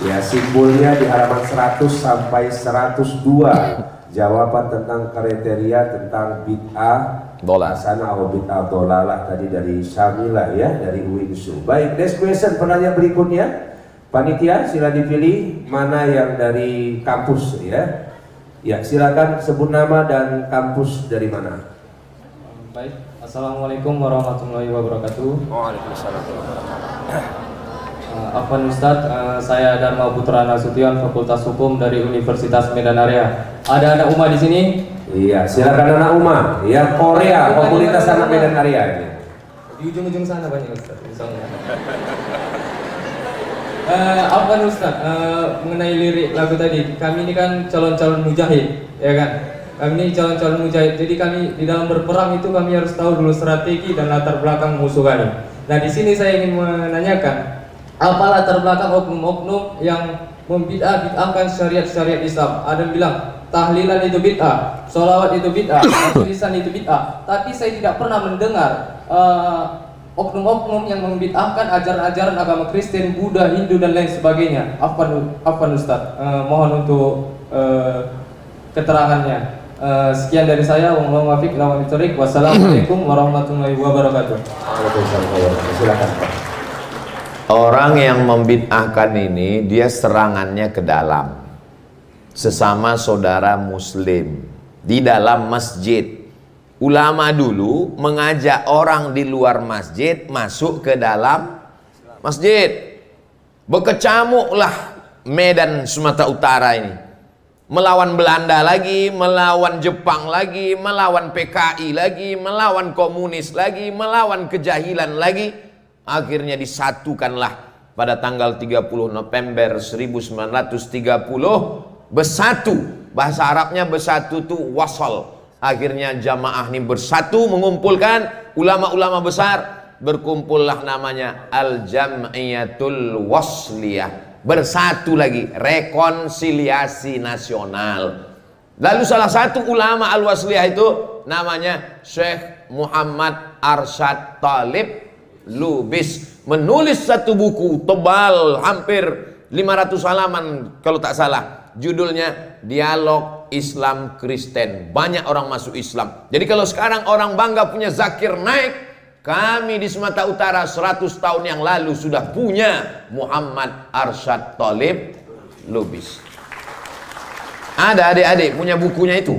Ya, simpulnya di halaman 100 sampai 102. Jawaban tentang kriteria tentang bid'ah hasanah atau bid'ah dolalah tadi dari Syamila ya, dari Winsu. Baik, next question, pertanyaan berikutnya. Panitia sila dipilih mana yang dari kampus ya. Ya, silakan sebut nama dan kampus dari mana. Baik, assalamualaikum warahmatullahi wabarakatuh. Waalaikumsalam. Afwan Ustadz, saya Dharma Putra Nasution, Fakultas Hukum dari Universitas Medan Area. Ada anak Uma di sini? Iya, silakan anak Uma. Ya, Korea, Komunitas Anak Medan Area ini. Di ujung-ujung sana banyak Ustadz. Afwan Ustadz, mengenai lirik lagu tadi, kami ini kan calon-calon mujahid, ya kan? Kami ini calon-calon mujahid. Jadi kami di dalam berperang itu kami harus tahu dulu strategi dan latar belakang musuh kami. Nah, di sini saya ingin menanyakan, apa latar belakang oknum-oknum yang membid'ah-bid'ahkan syariat-syariat Islam? Ada yang bilang tahlilan itu bid'ah, sholawat itu bid'ah, tulisan itu bid'ah. Tapi saya tidak pernah mendengar oknum-oknum yang membid'ahkan ajaran-ajaran agama Kristen, Buddha, Hindu dan lain sebagainya. Afwan Ustadz, mohon untuk keterangannya. Sekian dari saya. Wassalamualaikum warahmatullahi wabarakatuh. Silakan. Orang yang membid'ahkan ini, dia serangannya ke dalam, sesama saudara muslim di dalam masjid. Ulama dulu mengajak orang di luar masjid masuk ke dalam masjid. Berkecamuklah Medan Sumatera Utara ini, melawan Belanda lagi, melawan Jepang lagi, melawan PKI lagi, melawan komunis lagi, melawan kejahilan lagi. Akhirnya disatukanlah pada tanggal 30 November 1930, bersatu. Bahasa Arabnya bersatu itu wasal. Akhirnya jamaah ini bersatu, mengumpulkan ulama-ulama besar, berkumpullah namanya Al-Jam'iyatul Wasliyah. Bersatu lagi, rekonsiliasi nasional. Lalu salah satu ulama Al-Wasliyah itu namanya Syekh Muhammad Arsyad Talib Lubis, menulis satu buku tebal hampir 500 halaman kalau tak salah. Judulnya Dialog Islam Kristen. Banyak orang masuk Islam. Jadi kalau sekarang orang bangga punya Zakir Naik, kami di Sumatera Utara 100 tahun yang lalu sudah punya Muhammad Arsyad Talib Lubis. Ada adik-adik punya bukunya itu.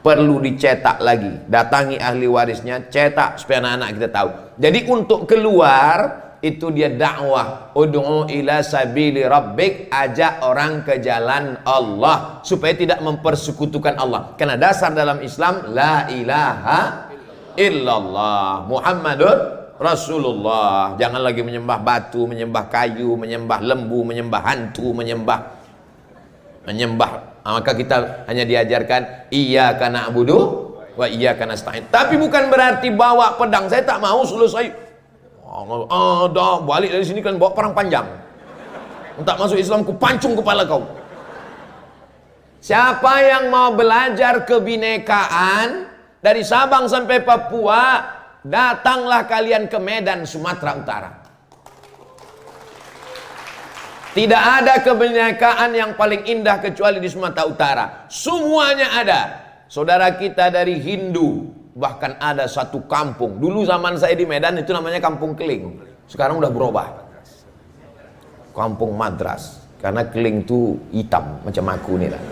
Perlu dicetak lagi. Datangi ahli warisnya, cetak supaya anak-anak kita tahu. Jadi untuk keluar itu dia dakwah, ud'u ila sabili rabbik, ajak orang ke jalan Allah supaya tidak mempersekutukan Allah. Karena dasar dalam Islam la ilaha illallah Muhammadur Rasulullah. Jangan lagi menyembah batu, menyembah kayu, menyembah lembu, menyembah hantu, menyembah. Maka kita hanya diajarkan iyyaka na'budu wa iyyaka nasta'in. Tapi bukan berarti bawa pedang. Saya tak mau selesai dah balik dari sini kan bawa perang panjang. Tak masuk Islam ku pancung kepala kau. Siapa yang mau belajar kebinekaan dari Sabang sampai Papua, datanglah kalian ke Medan Sumatera Utara. Tidak ada kebinekaan yang paling indah kecuali di Sumatera Utara. Semuanya ada. Saudara kita dari Hindu, bahkan ada satu kampung. Dulu zaman saya di Medan itu namanya Kampung Keling. Sekarang udah berubah. Kampung Madras. Karena Keling itu hitam macam aku nih lah.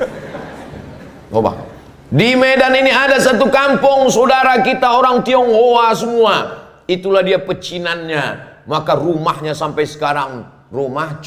Berubah. Di Medan ini ada satu kampung saudara kita orang Tionghoa semua. Itulah dia pecinannya. Maka rumahnya sampai sekarang rumah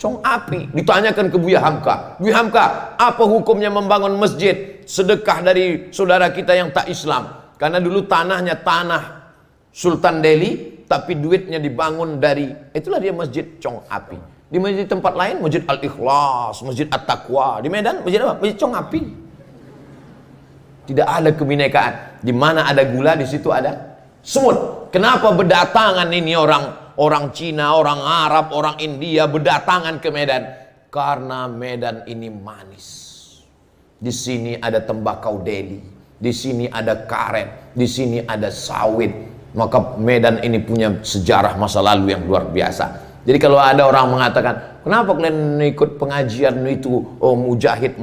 Cong api. Ditanyakan ke Buya Hamka, Buya Hamka, apa hukumnya membangun masjid sedekah dari saudara kita yang tak Islam? Karena dulu tanahnya tanah Sultan Delhi, tapi duitnya dibangun dari, itulah dia masjid Cong api. Di masjid tempat lain, masjid Al-Ikhlas, masjid At-Taqwa. Di Medan, masjid apa? Masjid Cong api. Tidak ada kebinekaan. Di mana ada gula, di situ ada semut. Kenapa berdatangan ini orang Cina, orang Arab, orang India berdatangan ke Medan? Karena Medan ini manis. Di sini ada tembakau Delhi, di sini ada karet, di sini ada sawit. Maka Medan ini punya sejarah masa lalu yang luar biasa. Jadi kalau ada orang mengatakan, kenapa kalian ikut pengajian itu? Oh, mujahid,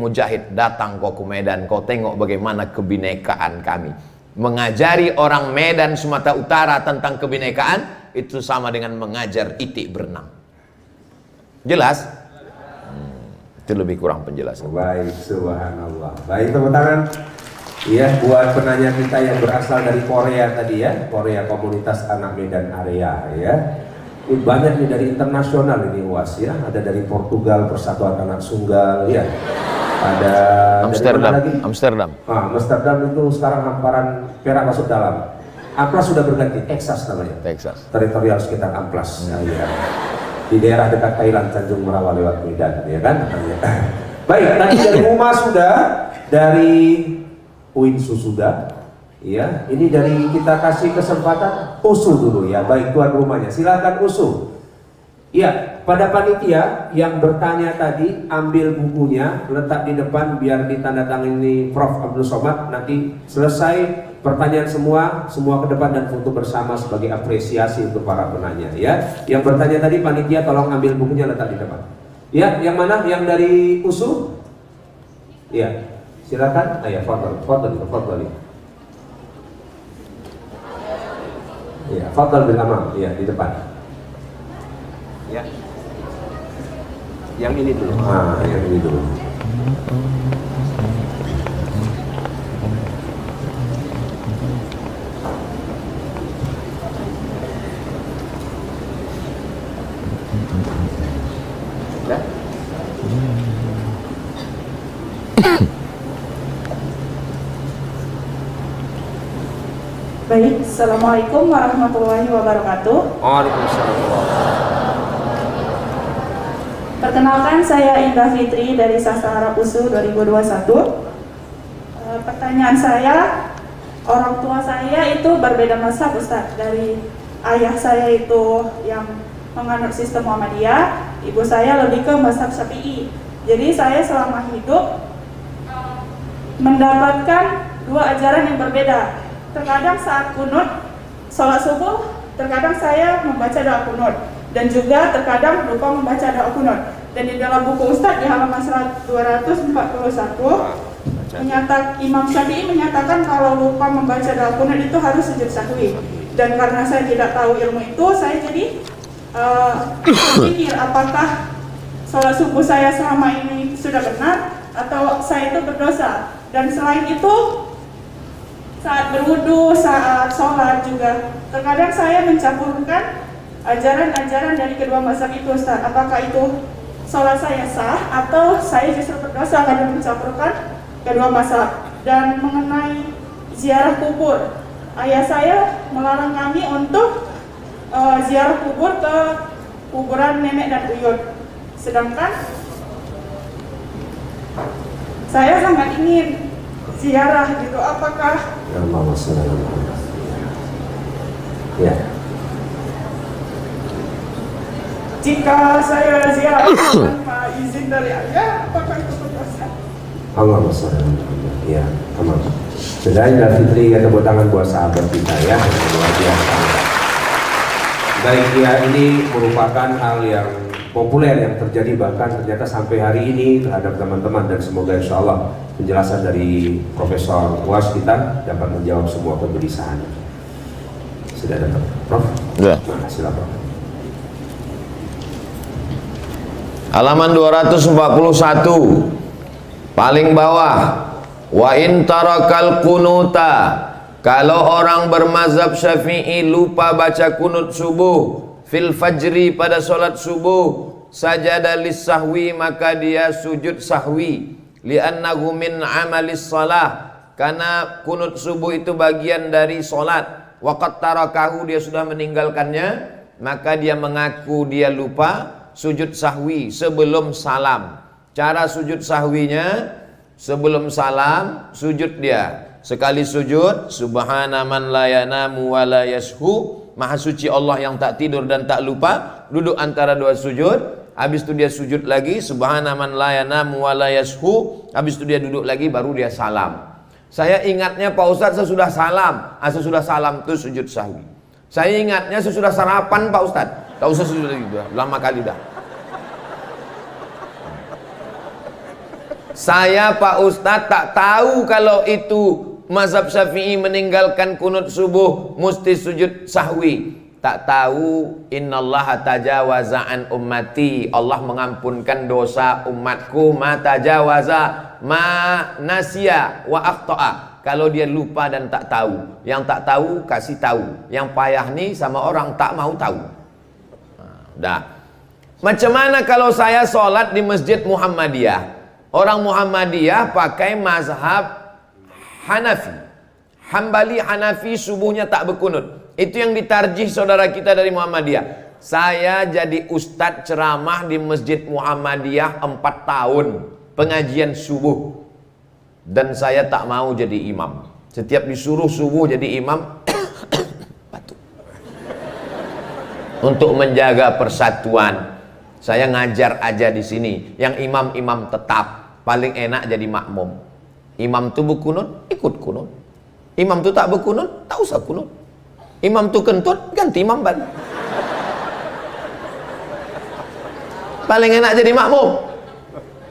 datang kau ke Medan, kau tengok bagaimana kebinekaan kami. Mengajari orang Medan Sumatera Utara tentang kebinekaan itu sama dengan mengajar itik berenang. Jelas? Itu lebih kurang penjelasan. Baik, subhanallah. Baik, tepuk tangan. Iya, buat penanya kita yang berasal dari Korea tadi ya, Korea Komunitas Anak Medan Area ya. Ini banyak nih dari internasional ini UAS ya. Ada dari Portugal, Persatuan Anak Sunggal ya. Ada Amsterdam. dari mana lagi? Amsterdam. Amsterdam itu sekarang hamparan Perak masuk dalam. Amplas sudah berganti, Texas namanya. Texas. Teritorial sekitar Amplas. Nah, ya. Di daerah dekat Thailand, Tanjung Merawa lewat Medan, ya kan? Baik, tadi dari Uma sudah, dari Uinsu sudah, ya. Ini dari kita kasih kesempatan Usu dulu ya. Baik, tuan rumahnya, silakan Usu. Ya, pada panitia yang bertanya tadi, ambil bukunya, letak di depan biar ditandatangani Prof. Abdul Somad. Nanti selesai pertanyaan semua ke depan dan foto bersama sebagai apresiasi untuk para penanya ya. Yang bertanya tadi panitia tolong ambil bukunya, letak di depan. Ya, yang mana? Yang dari Usu? Ya, silakan. Ayah, foto. Ya, foto bil amam. Ya, di depan. Ya. Yang ini dulu. Yang ini dulu. Ya. Baik, Assalamualaikum warahmatullahi wabarakatuh. Waalaikumsalam. Perkenalkan, saya Indah Fitri dari Sastra Usu 2021. Pertanyaan saya, orang tua saya itu berbeda mazhab, Ustaz. Dari ayah saya itu yang menganut sistem Muhammadiyah, ibu saya lebih ke mazhab Syafi'i. Jadi saya selama hidup mendapatkan dua ajaran yang berbeda. Terkadang saat kunut, sholat subuh, terkadang saya membaca doa kunut. Dan juga terkadang lupa membaca doa kunut. Dan di dalam buku Ustadz di halaman 241 Imam Syafi'i menyatakan kalau lupa membaca doa kunut itu harus sujud sahwi. Dan karena saya tidak tahu ilmu itu, saya jadi berpikir apakah sholat subuh saya selama ini sudah benar atau saya itu berdosa. Dan selain itu, saat berwudu, saat sholat juga terkadang saya mencampurkan ajaran-ajaran dari kedua mazhab itu, Ustaz. Apakah itu sholat saya sah atau saya justru berdosa karena mencampurkan kedua mazhab? Dan mengenai ziarah kubur, ayah saya melarang kami untuk ziarah kubur ke kuburan nenek dan buyut. Sedangkan saya sangat ingin ziarah gitu. Apakah ya, jika saya ziarah tanpa izin dari ayah, apakah itu berdosa? Allahumma sholli ala Muhammad. Ya, aman. Sudah, Indah Fitri, ya, tepuk tangan buat sahabat kita ya, luar biasa. Baik ya, ini merupakan hal yang populer yang terjadi bahkan ternyata sampai hari ini terhadap teman-teman, dan semoga insya Allah penjelasan dari Profesor UAS kita dapat menjawab semua kegelisahan. Sudah datang, Prof? Ya. Nah, silakan. Halaman 241 paling bawah, wa in tarakal kunuta, kalau orang bermazhab Syafi'i lupa baca kunut subuh fil fajri pada solat subuh, sajada lis-sahwi, maka dia sujud sahwi. Li'annahu min amalis salah, karena kunut subuh itu bagian dari solat. Waqad tarakahu, dia sudah meninggalkannya, maka dia mengaku dia lupa sujud sahwi sebelum salam. Cara sujud sahwinya, sebelum salam sujud dia. Sekali sujud, subhana man la yanamu wa la yashu, maha suci Allah yang tak tidur dan tak lupa. Duduk antara dua sujud. Habis itu dia sujud lagi, subhana man la yanamu wa la yashu. Habis itu dia duduk lagi, baru dia salam. Saya ingatnya Pak Ustadz sesudah salam. Sesudah salam itu sujud sahwi. Saya ingatnya sesudah sarapan Pak Ustadz. Tak usah sujud lagi, lama kali dah. Saya Pak Ustadz tak tahu kalau itu mazhab Syafi'i meninggalkan kunut subuh mesti sujud sahwi. Tak tahu, innallaha tajawaza an ummati, Allah mengampunkan dosa umatku, ma tajawaza ma nasya wa akhta'a, kalau dia lupa dan tak tahu. Yang tak tahu kasih tahu, yang payah nih sama orang tak mau tahu. Dah. Macam mana kalau saya sholat di Masjid Muhammadiyah? Orang Muhammadiyah pakai mazhab Hanafi, Hambali Hanafi, subuhnya tak berkunut. Itu yang ditarjih saudara kita dari Muhammadiyah. Saya jadi ustadz ceramah di Masjid Muhammadiyah 4 tahun pengajian subuh, dan saya tak mau jadi imam. Setiap disuruh subuh jadi imam batuk. Untuk menjaga persatuan, saya ngajar aja di sini. Yang imam-imam tetap paling enak jadi makmum. Imam tu berkunut, ikut kunut. Imam tu tak berkunut, tak usah kunut. Imam tu kentut, ganti imam ban. Paling enak jadi makmum.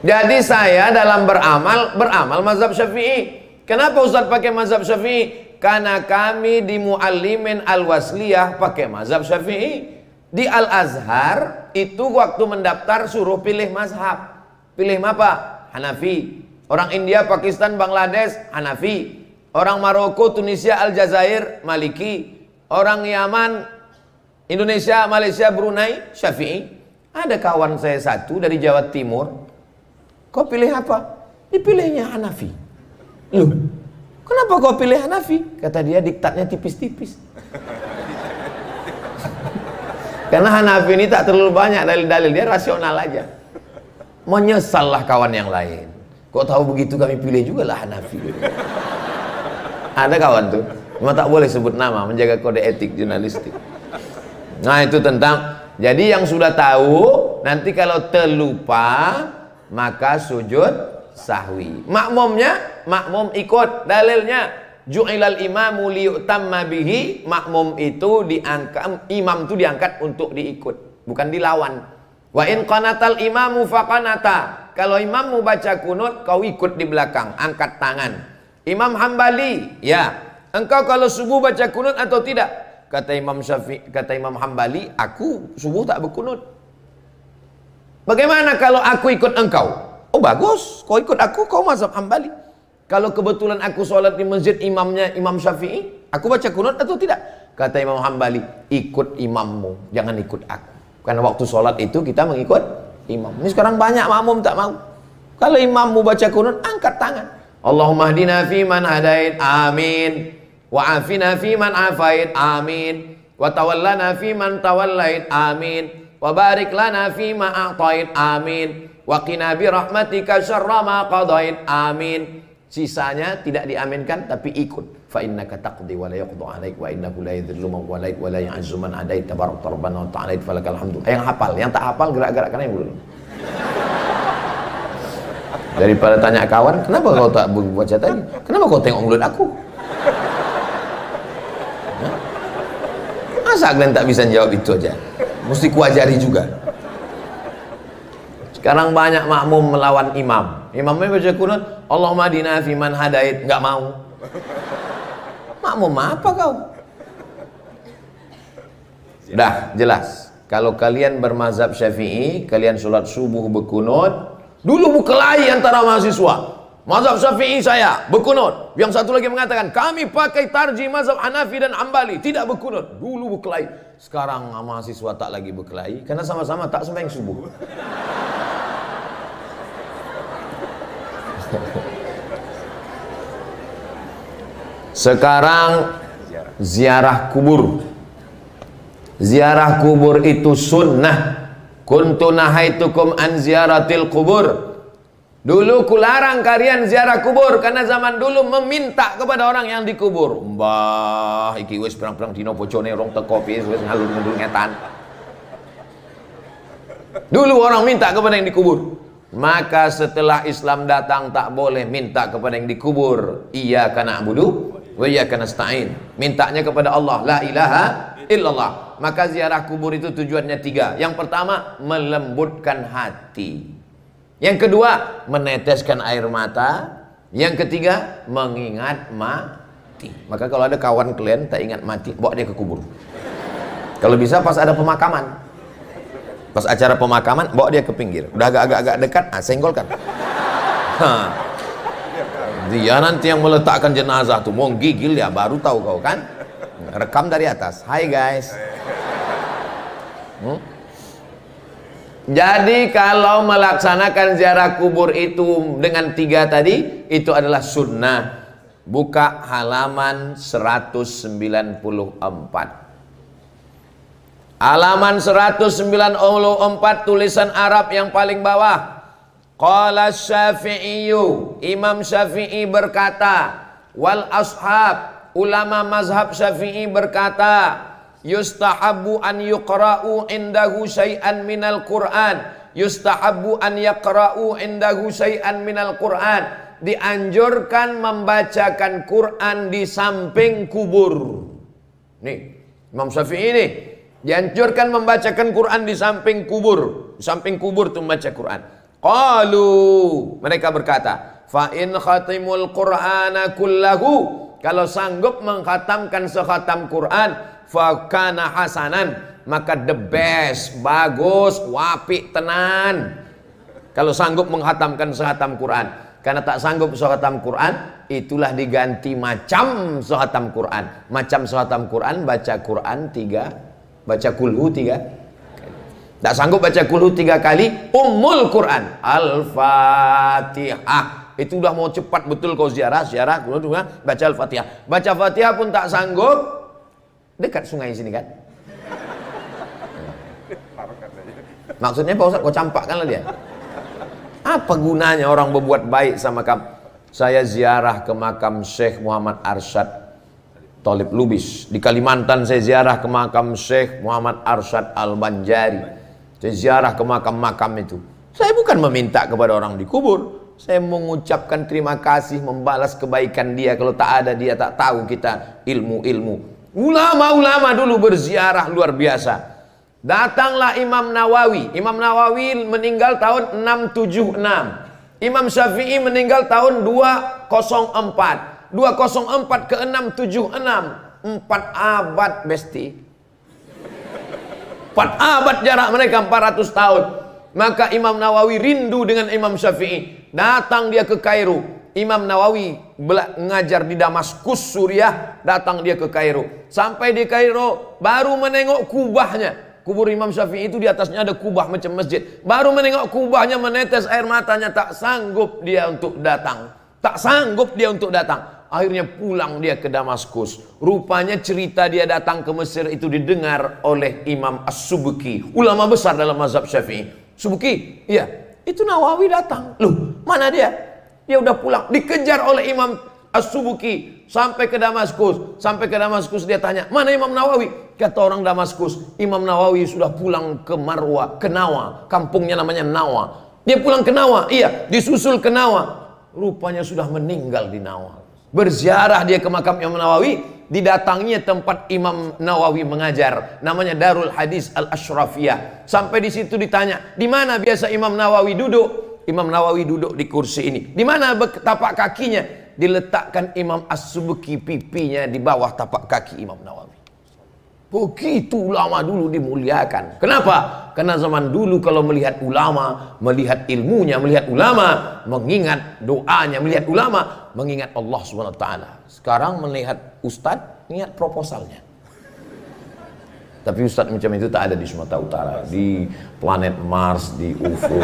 Jadi saya dalam beramal mazhab Syafi'i. Kenapa Ustaz pakai mazhab Syafi'i? Karena kami di Muallimin Al-Wasliyah pakai mazhab Syafi'i. Di Al-Azhar itu waktu mendaftar suruh pilih mazhab. Pilih apa? Hanafi. Orang India, Pakistan, Bangladesh, Hanafi. Orang Maroko, Tunisia, Aljazair, Maliki. Orang Yaman, Indonesia, Malaysia, Brunei, Syafi'i. Ada kawan saya satu dari Jawa Timur. Kau pilih apa? Dipilihnya Hanafi. Loh, kenapa kau pilih Hanafi? Kata dia, diktatnya tipis-tipis. Karena Hanafi ini tak terlalu banyak dalil-dalil, dia rasional aja. Menyesallah kawan yang lain. Kok tahu begitu kami pilih juga lah Hanafi. Ada kawan tuh, cuma tak boleh sebut nama, menjaga kode etik jurnalistik. Nah itu tentang, jadi yang sudah tahu, nanti kalau terlupa, maka sujud sahwi. Makmumnya, makmum ikut. Dalilnya, ju'ilal imamu liyu'tamma bihi, makmum itu diangkat, imam itu diangkat untuk diikut, bukan dilawan. Wa in qanatal imamu faqanata, kalau imammu baca kunut, kau ikut di belakang, angkat tangan. Imam Hambali, ya, engkau kalau subuh baca kunut atau tidak? Kata Imam Syafi'i, kata Imam Hambali, aku subuh tak berkunut. Bagaimana kalau aku ikut engkau? Oh bagus, kau ikut aku, kau mazhab Hambali. Kalau kebetulan aku sholat di masjid imamnya Imam Syafi'i, aku baca kunut atau tidak? Kata Imam Hambali, ikut imammu, jangan ikut aku. Karena waktu sholat itu kita mengikut imam. Ini sekarang banyak makmum tak mau. Kalau imammu baca kunut, angkat tangan. Allahumma hdina fi man hadait, amin. Wa afina fi man afait, amin. Wa tawallana fi man tawallait, amin. Wa barik lana fi ma a'tait, amin. Wa qina bi rahmatika syarra ma qadait, amin. Sisanya tidak diaminkan tapi ikut. Fa innaka taqdi wa la yuqda 'alaik wa innahu la yadhillu man walait wa la yu'azzu man adait tabarakta rabbana wa ta'ala falakal hamdu. Yang hafal, yang tak hafal gerak-gerakkan yang dulu. Daripada tanya kawan, kenapa kau tak baca tadi? Kenapa kau tengok mulut aku? Masa kalian tak bisa jawab itu aja? Mesti kuajari juga. Sekarang banyak makmum melawan imam. Imamnya baca kunut, Allahumma hdina fi man hadait, enggak mau. Makmum apa kau? Dah jelas. Kalau kalian bermazhab Syafi'i, kalian sholat subuh berkunut. Dulu berkelahi antara mahasiswa. mazhab Syafi'i saya berkunut. Yang satu lagi mengatakan kami pakai tarjih mazhab Hanafi dan Hambali, tidak berkunut. Dulu berkelahi. Sekarang mahasiswa tak lagi berkelahi karena sama-sama tak sembahyang subuh. Sekarang ziarah kubur. Ziarah kubur itu sunnah. Kuntu nahaitukum an ziaratil kubur. Dulu kularang kalian ziarah kubur karena zaman dulu meminta kepada orang yang dikubur. Mbah iki wis pirang-pirang dino bojone rong teko wis ngalur-ngalur ngetan. Dulu orang minta kepada yang dikubur. Maka setelah Islam datang tak boleh minta kepada yang dikubur. Iyyaka na'budu wa iyyaka nasta'in. Mintanya kepada Allah, la ilaha illallah. Maka ziarah kubur itu tujuannya 3. Yang pertama, melembutkan hati. Yang kedua, meneteskan air mata. Yang ketiga, mengingat mati. Maka kalau ada kawan kalian tak ingat mati, bawa dia ke kubur. Kalau bisa pas ada pemakaman, pas acara pemakaman, bawa dia ke pinggir. Udah agak-agak dekat, senggolkan. Dia nanti yang meletakkan jenazah tuh mau gigil ya, baru tahu kau kan. Rekam dari atas. Hai guys. Jadi kalau melaksanakan ziarah kubur itu dengan 3 tadi, itu adalah sunnah. Buka halaman 194. Halaman 194 tulisan Arab yang paling bawah. Qala Syafi'iyu, Imam Syafi'i berkata, wal ashab, ulama mazhab Syafi'i berkata, yustahabbu an yuqra'u indahu syai'an minal Qur'an. Yustahabbu an yaqra'u indahu syai'an minal Qur'an. Dianjurkan membacakan Quran di samping kubur. Nih, Imam Syafi'i nih, dianjurkan membacakan Quran di samping kubur. Di samping kubur tuh membaca Quran. Qalu, mereka berkata, fa in khatimul Qur'ana kullahu, kalau sanggup mengkhatamkan sekhatam Quran, fakana hasanan, maka the best, bagus, wapi tenan. Kalau sanggup menghatamkan sekhatam Quran. Karena tak sanggup sekhatam Quran, itulah diganti macam sekhatam Quran. Macam sekhatam Quran, baca Quran 3, baca kulhu 3. Tak sanggup baca kulhu 3 kali, ummul Quran, Al-Fatihah. Itu udah mau cepat betul kau ziarah, baca Al-Fatihah. Baca Fatihah pun tak sanggup, dekat sungai sini kan. Maksudnya Pak Ustaz, kau campakkanlah dia. Apa gunanya orang berbuat baik sama kamu? Saya ziarah ke makam Syekh Muhammad Arsyad Thalib Lubis. Di Kalimantan saya ziarah ke makam Syekh Muhammad Arsyad Al-Banjari. Saya ziarah ke makam-makam itu. Saya bukan meminta kepada orang dikubur. Saya mengucapkan terima kasih, membalas kebaikan dia. Kalau tak ada dia, tak tahu kita ilmu-ilmu. Ulama-ulama dulu berziarah luar biasa. Datanglah Imam Nawawi. Imam Nawawi meninggal tahun 676. Imam Syafi'i meninggal tahun 204. 204 ke 676. 4 abad besti. 4 abad jarak mereka, 400 tahun. Maka Imam Nawawi rindu dengan Imam Syafi'i. Datang dia ke Kairo. Imam Nawawi mengajar di Damaskus, Suriah. Datang dia ke Kairo. Sampai di Kairo baru menengok kubahnya. Kubur Imam Syafi'i itu di atasnya ada kubah macam masjid. Baru menengok kubahnya, menetes air matanya. Tak sanggup dia untuk datang. Tak sanggup dia untuk datang. Akhirnya pulang dia ke Damaskus. Rupanya cerita dia datang ke Mesir itu didengar oleh Imam As-Subki, ulama besar dalam mazhab Syafi'i. Subki, iya, itu Nawawi datang. Loh, mana dia? Dia udah pulang. Dikejar oleh Imam As-Subki sampai ke Damaskus. Sampai ke Damaskus dia tanya, mana Imam Nawawi? Kata orang Damaskus, Imam Nawawi sudah pulang ke Marwa, ke Nawa. Kampungnya namanya Nawa. Dia pulang ke Nawa, iya, disusul ke Nawa. Rupanya sudah meninggal di Nawa. Berziarah dia ke makam Imam Nawawi. Didatanginya tempat Imam Nawawi mengajar, namanya Darul Hadis Al-Ashrafiyah. Sampai di situ ditanya, di mana biasa Imam Nawawi duduk? Imam Nawawi duduk di kursi ini. Di mana tapak kakinya? Diletakkan Imam As-Subki pipinya di bawah tapak kaki Imam Nawawi. Begitu ulama dulu dimuliakan. Kenapa? Karena zaman dulu kalau melihat ulama, melihat ilmunya, melihat ulama, mengingat doanya, melihat ulama, mengingat Allah SWT. Sekarang melihat ustadz, ingat proposalnya. Tapi ustadz macam itu tak ada di Sumatera Utara, di planet Mars, di UFO.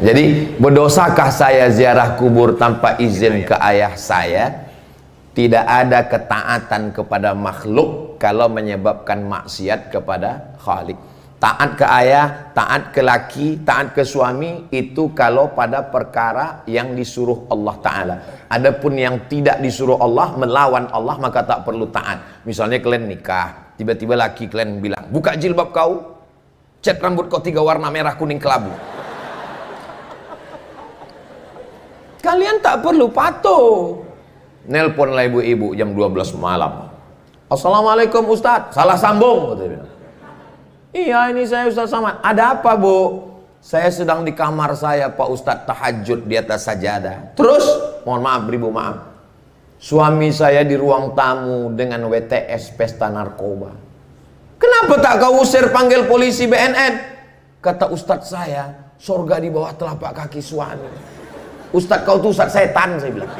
Jadi, berdosakah saya ziarah kubur tanpa izin ke ayah saya? Tidak ada ketaatan kepada makhluk kalau menyebabkan maksiat kepada Khalik. Taat ke ayah, taat ke laki, taat ke suami, itu kalau pada perkara yang disuruh Allah Ta'ala. Adapun yang tidak disuruh Allah, melawan Allah, maka tak perlu taat. Misalnya kalian nikah, tiba-tiba laki kalian bilang, buka jilbab kau, cat rambut kau 3 warna merah, kuning, kelabu. Kalian tak perlu patuh. Nelponlah ibu-ibu jam 12 malam. Assalamualaikum Ustadz, salah sambung. Iya, ini saya Ustadz Samad. Ada apa, Bu? Saya sedang di kamar saya, Pak Ustadz, tahajud di atas sajadah. Terus, mohon maaf, beribu maaf. Suami saya di ruang tamu dengan WTS pesta narkoba. Kenapa tak kau usir, panggil polisi BNN? Kata Ustadz saya, surga di bawah telapak kaki suami. Ustadz kau tuh Ustadz setan, saya bilang.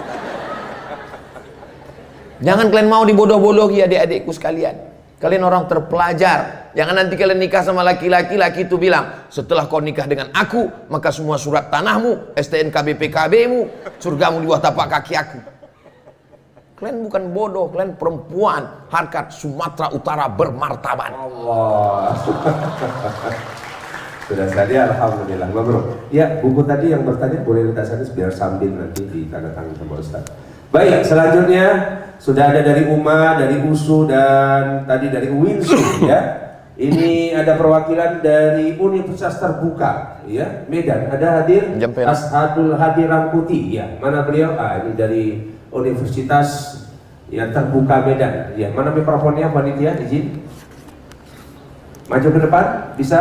Jangan kalian mau dibodoh-bodohi adik-adikku sekalian. Kalian orang terpelajar. Jangan nanti kalian nikah sama laki-laki, laki itu bilang, setelah kau nikah dengan aku, maka semua surat tanahmu, STNK BPKB-mu, surgamu di bawah tapak kaki aku. Kalian bukan bodoh, kalian perempuan harkat Sumatera Utara bermartabat. Allah. Sudah saja, alhamdulillah. Bro, ya, buku tadi yang bertanya boleh letak sana biar sambil nanti ditandatangani sama Ustaz. Baik, selanjutnya sudah ada dari UMA, dari USU, dan tadi dari UINSU, ya. Ini ada perwakilan dari Universitas Terbuka, ya, Medan. Ada hadir Ashadul Hadi Rangkuti, ya. Mana beliau? Ini dari Universitas yang Terbuka Medan. Ya, mana mikrofonnya, panitia? Izin. Maju ke depan, bisa.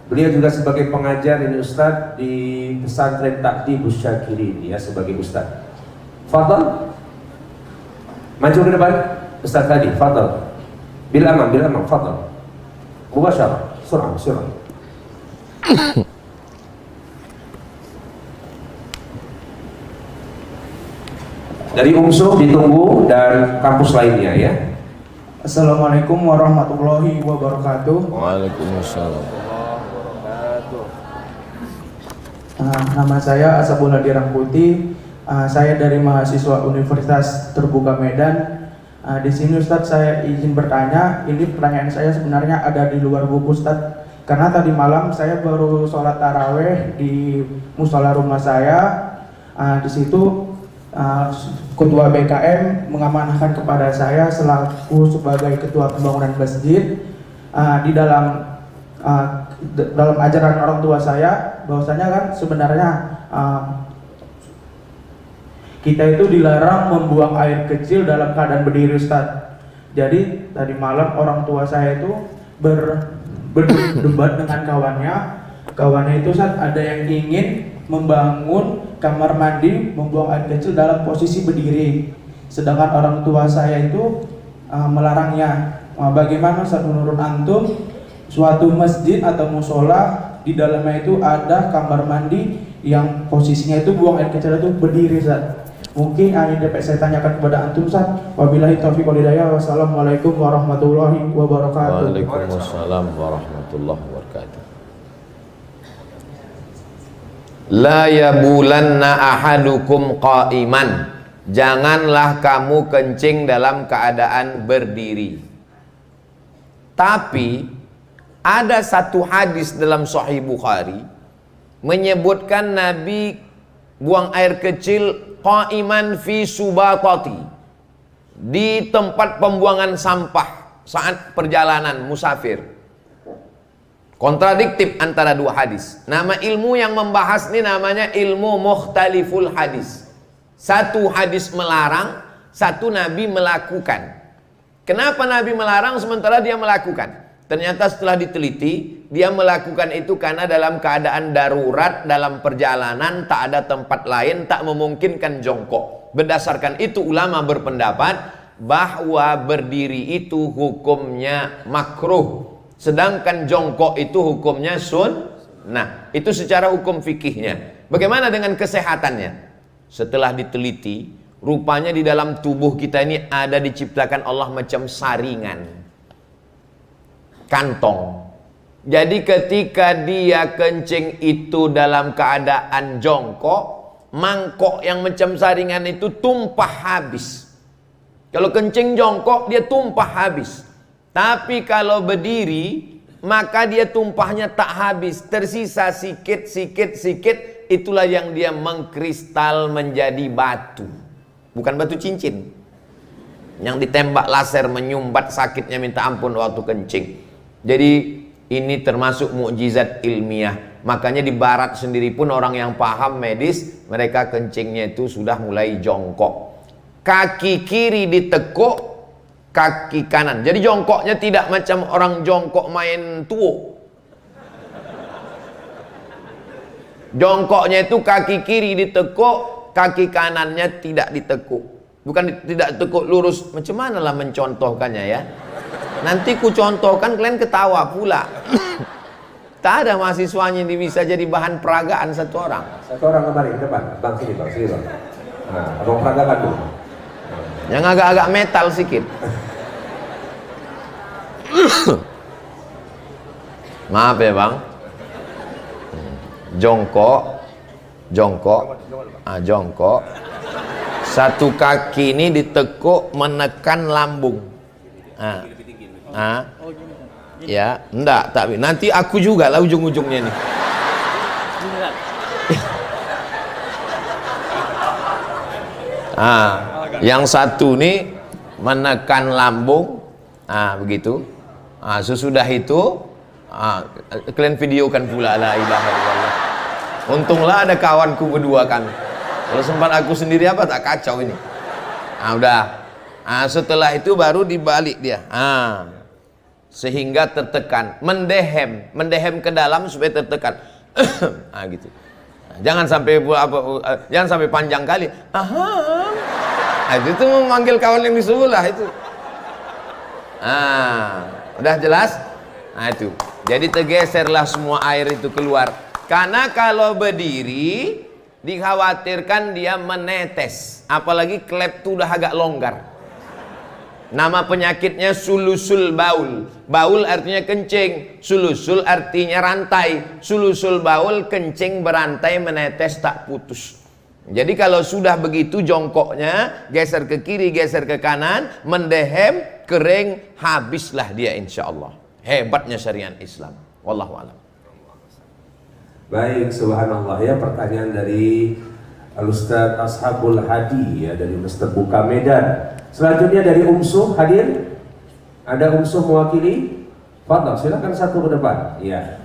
Beliau juga sebagai pengajar ini Ustadz di pesantren Takdibus Syakirin, ya, sebagai Ustadz. Fadal, maju ke depan, Ustadz tadi, Fadal. Bil aman, Fadal. Mubasyarah, surah. Dari UMSU ditunggu dan kampus lainnya, ya. Assalamualaikum warahmatullahi wabarakatuh. Waalaikumsalam. Nama saya Ashabul Hadi Rangkuti. Saya dari mahasiswa Universitas Terbuka Medan. Di sini Ustadz saya izin bertanya. Ini pertanyaan saya sebenarnya ada di luar buku Ustadz. Karena tadi malam saya baru sholat taraweh di musola rumah saya. Di situ Ketua BKM mengamanahkan kepada saya selaku sebagai Ketua Pembangunan Masjid di dalam ajaran orang tua saya bahwasanya kan sebenarnya kita itu dilarang membuang air kecil dalam keadaan berdiri Ustadz. Jadi tadi malam orang tua saya itu berdebat dengan kawannya itu Ustadz, ada yang ingin membangun kamar mandi membuang air kecil dalam posisi berdiri, sedangkan orang tua saya itu melarangnya. Bagaimana Ustadz menurut antum suatu masjid atau musola di dalamnya itu ada kamar mandi yang posisinya itu buang air kecil itu berdiri Ustadz? Mungkin ini dapat saya tanyakan kepada antum Ustadz. Wabillahi taufiq wal hidayah. Wassalamualaikum warahmatullahi wabarakatuh. Waalaikumsalam warahmatullahi wabarakatuh. La yabulanna ahadukum qa'iman. Janganlah kamu kencing dalam keadaan berdiri. Tapi ada satu hadis dalam Sahih Bukhari menyebutkan Nabi buang air kecil qa'iman fi subatati, di tempat pembuangan sampah saat perjalanan musafir. Kontradiktif antara dua hadis. Nama ilmu yang membahas ini namanya ilmu mukhtaliful hadis. Satu hadis melarang, satu Nabi melakukan. Kenapa Nabi melarang sementara dia melakukan? Ternyata setelah diteliti, dia melakukan itu karena dalam keadaan darurat, dalam perjalanan, tak ada tempat lain, tak memungkinkan jongkok. Berdasarkan itu ulama berpendapat, bahwa berdiri itu hukumnya makruh, sedangkan jongkok itu hukumnya sunnah. Itu secara hukum fikihnya. Bagaimana dengan kesehatannya? Setelah diteliti, rupanya di dalam tubuh kita ini ada diciptakan Allah macam saringan, kantong. Jadi ketika dia kencing itu dalam keadaan jongkok, mangkok yang macam saringan itu tumpah habis. Kalau kencing jongkok dia tumpah habis. Tapi kalau berdiri maka dia tumpahnya tak habis, tersisa sikit. Itulah yang dia mengkristal menjadi batu. Bukan batu cincin yang ditembak laser menyumbat sakitnya minta ampun waktu kencing. Jadi ini termasuk mukjizat ilmiah. Makanya di barat sendiri pun orang yang paham medis, mereka kencingnya itu sudah mulai jongkok. Kaki kiri ditekuk, kaki kanan. Jadi jongkoknya tidak macam orang jongkok main tuo. Jongkoknya itu kaki kiri ditekuk, kaki kanannya tidak ditekuk. Bukan tidak ditekuk lurus. Macam mana lah mencontohkannya ya? Nanti ku contohkan kalian ketawa pula. Tak ada mahasiswanya yang bisa jadi bahan peragaan satu orang. Satu orang kemarin depan, bang sini bang. Nah, abang peragakan dulu. Yang agak-agak metal sedikit. Maaf ya bang. Jongkok. Satu kaki ini ditekuk menekan lambung. Ya, enggak, tapi nanti aku juga lah ujung-ujungnya nih. Yang satu nih menekan lambung, begitu. Sesudah itu, kalian videokan pula, la ilaha illallah. Untunglah ada kawanku berdua kan. Kalau sempat aku sendiri apa tak kacau ini. Udah. Setelah itu baru dibalik dia. Sehingga tertekan, mendehem ke dalam supaya tertekan. Gitu. Jangan sampai panjang kali. Itu memanggil kawan yang di sebelah itu. Udah jelas? Itu. Jadi tergeserlah semua air itu keluar. Karena kalau berdiri dikhawatirkan dia menetes. Apalagi klep itu udah agak longgar. Nama penyakitnya sulusul baul. Baul artinya kencing, sulusul artinya rantai. Sulusul baul, kencing berantai, menetes tak putus. Jadi kalau sudah begitu jongkoknya, geser ke kiri, geser ke kanan, mendehem, kering, habislah dia insya Allah. Hebatnya syariat Islam. Wallahu a'lam. Baik, subhanallah ya, pertanyaan dari Al-Ustaz Ashabul Hadi ya, dari Ustaz Buka Medan. Selanjutnya dari Umsuh hadir. Ada Umsuh mewakili? Fadhal, silakan satu ke depan. Iya.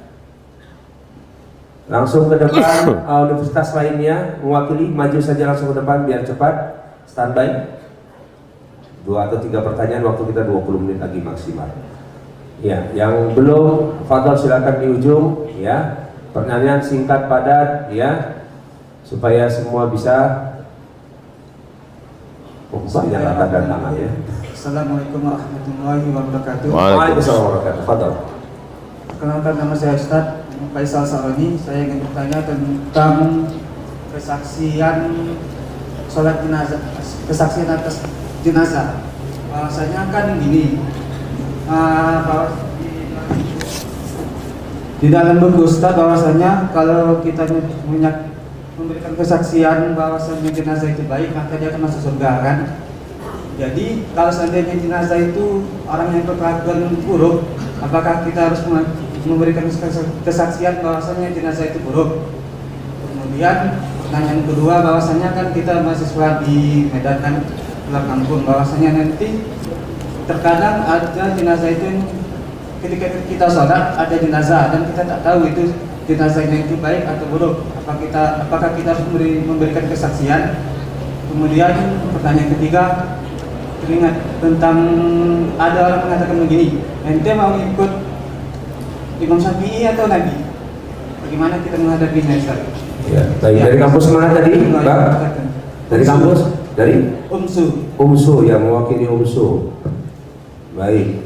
Langsung ke depan. Universitas lainnya mewakili, maju saja langsung ke depan biar cepat. Standby. 2 atau 3 pertanyaan, waktu kita 20 menit lagi maksimal. Ya, yang belum, Fadhal silakan di ujung ya. Pertanyaan singkat padat ya, supaya semua bisa. Banyak kata dan tangan ya. Assalamualaikum warahmatullahi wabarakatuh. Waalaikumsalam warahmatullahi wabarakatuh. Fadhal. Perkenalkan, nama saya Ustaz Faisal Saroni. Saya ingin bertanya tentang kesaksian sholat jenazah, kesaksian atas jenazah. Bahasanya kan gini, di dalam buku Ustaz bahwasanya kalau kita memberikan kesaksian bahwasanya jenazah itu baik, maka dia akan masuk surga kan. Jadi kalau seandainya jenazah itu orang yang berkelakuan buruk, apakah kita harus memberikan kesaksian bahwasanya jenazah itu buruk? Kemudian pertanyaan kedua, bahwasanya kan kita mahasiswa di Medan kan, pulang kampung, bahwasanya nanti terkadang ada jenazah itu ketika kita sholat ada jenazah dan kita tak tahu itu jenazahnya itu baik atau buruk. Apakah kita harus memberikan kesaksian? Kemudian pertanyaan ketiga, teringat tentang ada orang mengatakan begini, ente mau ikut Imam Syafi'i atau Nabi? Bagaimana kita menghadapinya, Ustaz? Ya, dari kampus mana tadi, Bang? Dari kampus? Dari UMSU. UMSU, yang mewakili UMSU. Baik.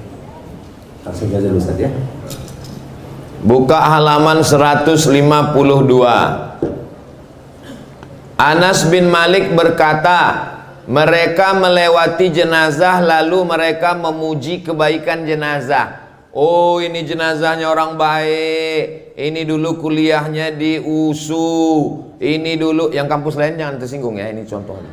Langsung saja Ustaz ya. Buka halaman 152. Anas bin Malik berkata, mereka melewati jenazah lalu mereka memuji kebaikan jenazah. Oh, ini jenazahnya orang baik, ini dulu kuliahnya di USU, ini dulu, yang kampus lain jangan tersinggung ya, ini contohnya.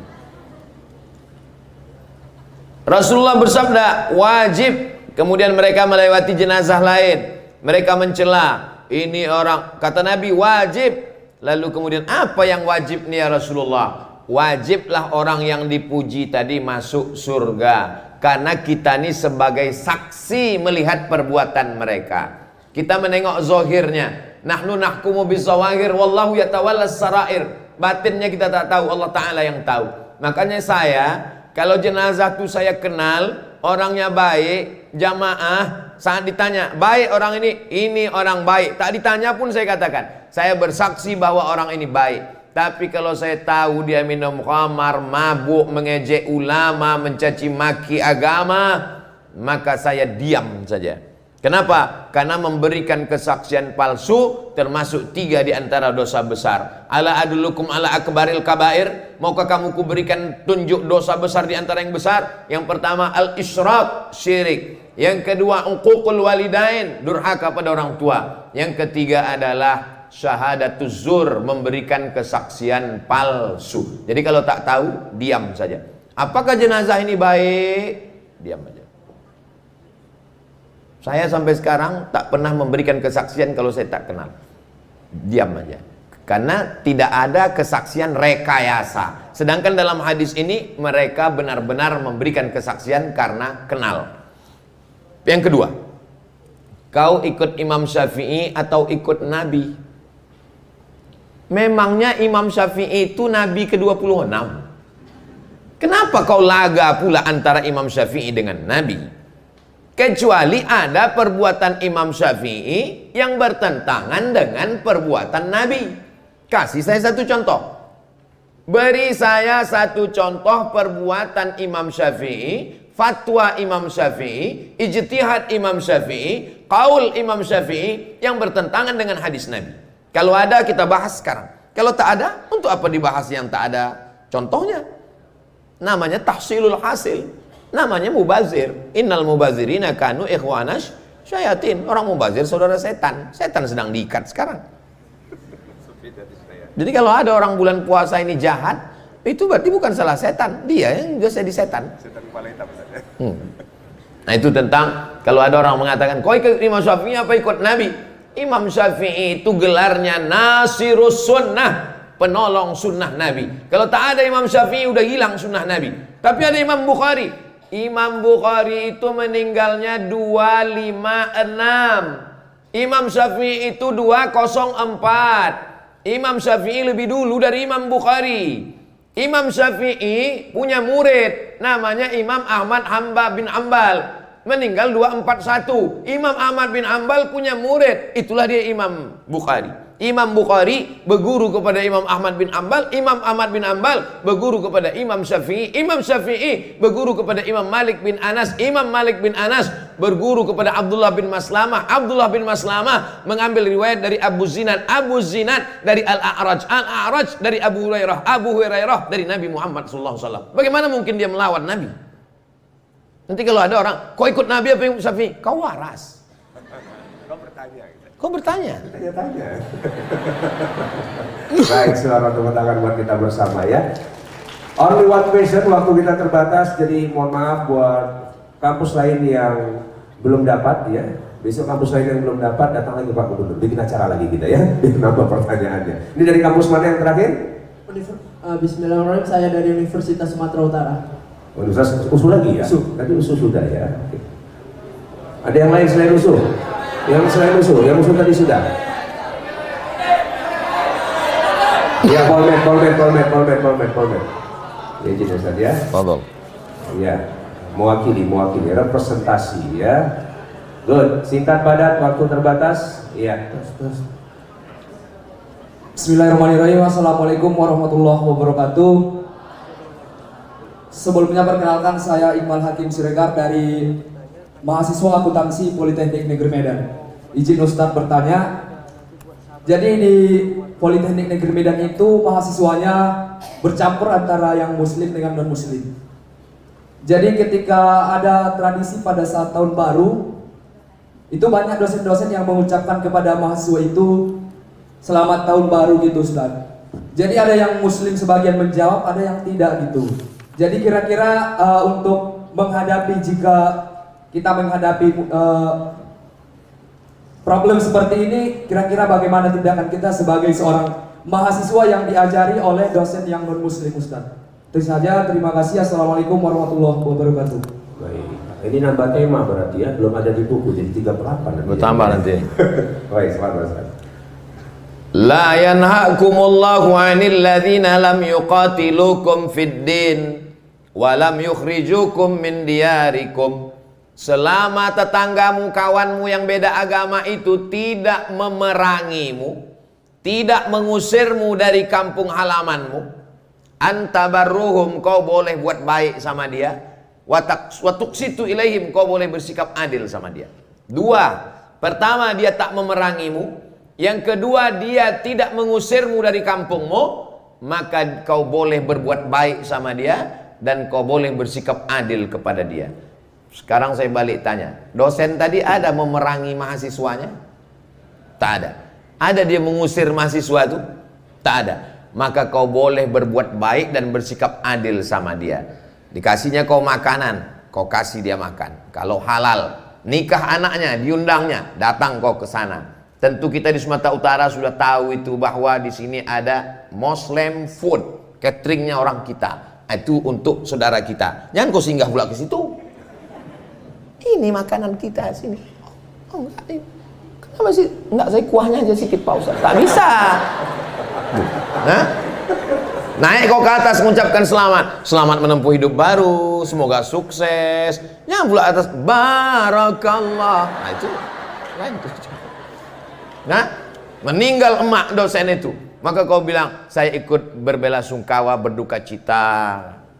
Rasulullah bersabda, wajib. Kemudian mereka melewati jenazah lain, mereka mencela, ini orang, kata Nabi, wajib. Lalu kemudian apa yang wajib nih ya Rasulullah? Wajiblah orang yang dipuji tadi masuk surga, karena kita ini sebagai saksi melihat perbuatan mereka. Kita menengok zahirnya. Nahnu nahkumu bizawahir wallahu yatawallas sarair. Batinnya kita tak tahu, Allah Ta'ala yang tahu. Makanya saya, kalau jenazah itu saya kenal, orangnya baik, jamaah, saat ditanya, baik orang ini orang baik. Tak ditanya pun saya katakan, saya bersaksi bahwa orang ini baik. Tapi kalau saya tahu dia minum khamar, mabuk, mengejek ulama, mencaci maki agama, maka saya diam saja. Kenapa? Karena memberikan kesaksian palsu termasuk 3 di antara dosa besar. Ala adullukum ala akbaril kabair. Maukah kamu kuberikan tunjuk dosa besar di antara yang besar? Yang pertama al-isyrak, syirik. Yang kedua uququl walidain, durhaka pada orang tua. Yang ketiga adalah syahadatuz zur, memberikan kesaksian palsu. Jadi kalau tak tahu, diam saja. Apakah jenazah ini baik? Diam saja. Saya sampai sekarang tak pernah memberikan kesaksian kalau saya tak kenal. Diam aja. Karena tidak ada kesaksian rekayasa. Sedangkan dalam hadis ini mereka benar-benar memberikan kesaksian karena kenal. Yang kedua, kau ikut Imam Syafi'i atau ikut Nabi? Memangnya Imam Syafi'i itu Nabi ke-26? Kenapa kau laga pula antara Imam Syafi'i dengan Nabi? Kecuali ada perbuatan Imam Syafi'i yang bertentangan dengan perbuatan Nabi. Kasih saya satu contoh. Beri saya satu contoh perbuatan Imam Syafi'i, fatwa Imam Syafi'i, ijtihad Imam Syafi'i, qaul Imam Syafi'i yang bertentangan dengan hadis Nabi. Kalau ada kita bahas sekarang. Kalau tak ada, untuk apa dibahas yang tak ada contohnya? Namanya tahsilul hasil. Namanya mubazir. Innal mubazirina kanu ikhwanash syayatin. Orang mubazir saudara setan. Setan sedang diikat sekarang. Jadi kalau ada orang bulan puasa ini jahat, itu berarti bukan salah setan. Dia yang juga jadi setan. Setan kepala hitam. Nah itu tentang, kalau ada orang mengatakan, kau ikut Imam Syafi'i apa ikut Nabi? Imam Syafi'i itu gelarnya Nasirus Sunnah, penolong sunnah Nabi. Kalau tak ada Imam Syafi'i udah hilang sunnah Nabi. Tapi ada Imam Bukhari. Imam Bukhari itu meninggalnya 256. Imam Syafi'i itu 204. Imam Syafi'i lebih dulu dari Imam Bukhari. Imam Syafi'i punya murid namanya Imam Ahmad bin Hanbal, meninggal 241. Imam Ahmad bin Hanbal punya murid, itulah dia Imam Bukhari. Imam Bukhari berguru kepada Imam Ahmad bin Hanbal, Imam Ahmad bin Hanbal berguru kepada Imam Syafi'i, Imam Syafi'i berguru kepada Imam Malik bin Anas, Imam Malik bin Anas berguru kepada Abdullah bin Maslamah, Abdullah bin Maslamah mengambil riwayat dari Abu Zinad, Abu Zinad dari Al-A'raj, Al-A'raj dari Abu Hurairah, Abu Hurairah dari Nabi Muhammad SAW. Bagaimana mungkin dia melawan Nabi? Nanti kalau ada orang, kau ikut Nabi apa yang Syafi'i? Kau waras. Kau bertanya. Kau bertanya. Tanya-tanya. Baik, selamat tepuk tangan buat kita bersama ya. Only one question, waktu kita terbatas, jadi mohon maaf buat kampus lain yang belum dapat ya. Besok kampus lain yang belum dapat datang lagi Pak Gubernur. Bikin acara lagi kita ya. Bikin nambah pertanyaannya. Ini dari kampus mana yang terakhir? Bismillahirrahmanirrahim. Saya dari Universitas Sumatera Utara. Universitas USU lagi ya? Tadi USU sudah ya. Oke. Ada yang lain selain USU? Yang selain USU? Yang USU tadi sudah? Ya, Polmed. Ya, izin Ustaz ya. Fadhol. Ya, mewakili, representasi ya. Good, singkat padat, waktu terbatas. Ya. Bismillahirrahmanirrahim. Assalamualaikum warahmatullahi wabarakatuh. Sebelumnya perkenalkan, saya Iqbal Hakim Siregar dari mahasiswa akuntansi Politeknik Negeri Medan. Izin Ustadz bertanya, jadi di Politeknik Negeri Medan itu mahasiswanya bercampur antara yang muslim dengan non muslim. Jadi ketika ada tradisi pada saat tahun baru, itu banyak dosen-dosen yang mengucapkan kepada mahasiswa itu selamat tahun baru gitu Ustadz. Jadi ada yang muslim sebagian menjawab, ada yang tidak gitu. Jadi kira-kira untuk menghadapi, jika kita menghadapi problem seperti ini, kira-kira bagaimana tindakan kita sebagai seorang mahasiswa yang diajari oleh dosen yang non muslim Ustadz. Itu saja, terima kasih. Assalamualaikum warahmatullahi wabarakatuh. Baik, ini nambah tema berarti ya, belum ada di buku, jadi 38 Gue tambah nanti. Baik, selamat Ustaz. La yanha'kumullahu 'anil ladzina lam yuqatilukum fid din wa lam yukhrijukum min diyarikum. Selama tetanggamu, kawanmu yang beda agama itu tidak memerangimu, tidak mengusirmu dari kampung halamanmu, antabarruhum, kau boleh buat baik sama dia, wa tuqsitu ilaihim, kau boleh bersikap adil sama dia. Dua, pertama dia tak memerangimu, yang kedua dia tidak mengusirmu dari kampungmu, maka kau boleh berbuat baik sama dia dan kau boleh bersikap adil kepada dia. Sekarang saya balik tanya, dosen tadi ada memerangi mahasiswanya? Tak ada. Ada dia mengusir mahasiswa itu? Tak ada. Maka kau boleh berbuat baik dan bersikap adil sama dia. Dikasihnya kau makanan, kau kasih dia makan. Kalau halal, nikah anaknya, diundangnya, datang kau ke sana. Tentu kita di Sumatera Utara sudah tahu itu, bahwa di sini ada Muslim food, cateringnya orang kita. Itu untuk saudara kita. Jangan kau singgah pula ke situ. Ini makanan kita sini. Oh enggak, ini. Kenapa sih? Enggak, saya kuahnya aja sedikit Pak Ustaz. Tak bisa. Nah, naik kau ke atas mengucapkan selamat. Selamat menempuh hidup baru. Semoga sukses. Yang pula atas barakallah. Nah itu. Nah, meninggal emak dosen itu. Maka kau bilang, saya ikut berbela-sungkawa, berduka cita.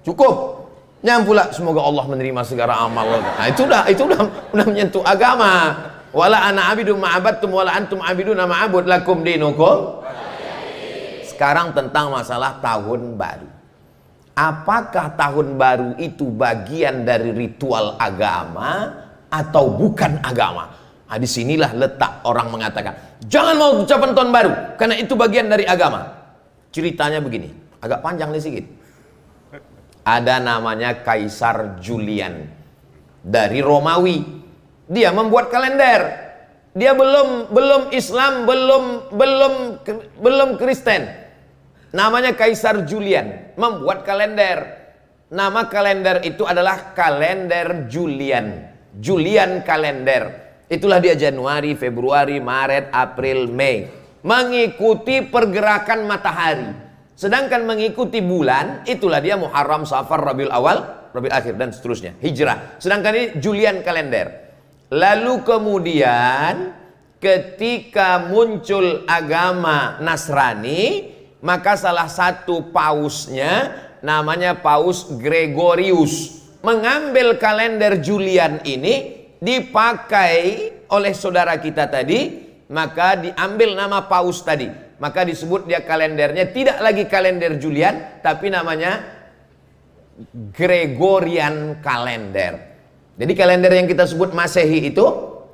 Cukup. Yang pula semoga Allah menerima segala amal. Nah itu udah menyentuh agama. Wala ana abidu ma'abadtum wala antum abiduna ma'abud lakum dinukum. Sekarang tentang masalah tahun baru. Apakah tahun baru itu bagian dari ritual agama atau bukan agama? Nah, disinilah letak orang mengatakan jangan mau ucapan tahun baru karena itu bagian dari agama. Ceritanya begini, agak panjang nih sedikit. Ada namanya Kaisar Julian dari Romawi. Dia membuat kalender. Dia belum Islam, belum Kristen. Namanya Kaisar Julian, membuat kalender. Nama kalender itu adalah kalender Julian. Julian kalender. Itulah dia Januari, Februari, Maret, April, Mei. Mengikuti pergerakan matahari. Sedangkan mengikuti bulan, itulah dia Muharram, Safar, Rabiul Awal, Rabiul Akhir, dan seterusnya. Hijrah. Sedangkan ini Julian kalender. Lalu kemudian ketika muncul agama Nasrani, maka salah satu pausnya namanya Paus Gregorius mengambil kalender Julian ini dipakai oleh saudara kita tadi, maka diambil nama paus tadi. Maka disebut dia kalendernya tidak lagi kalender Julian, tapi namanya Gregorian kalender. Jadi kalender yang kita sebut Masehi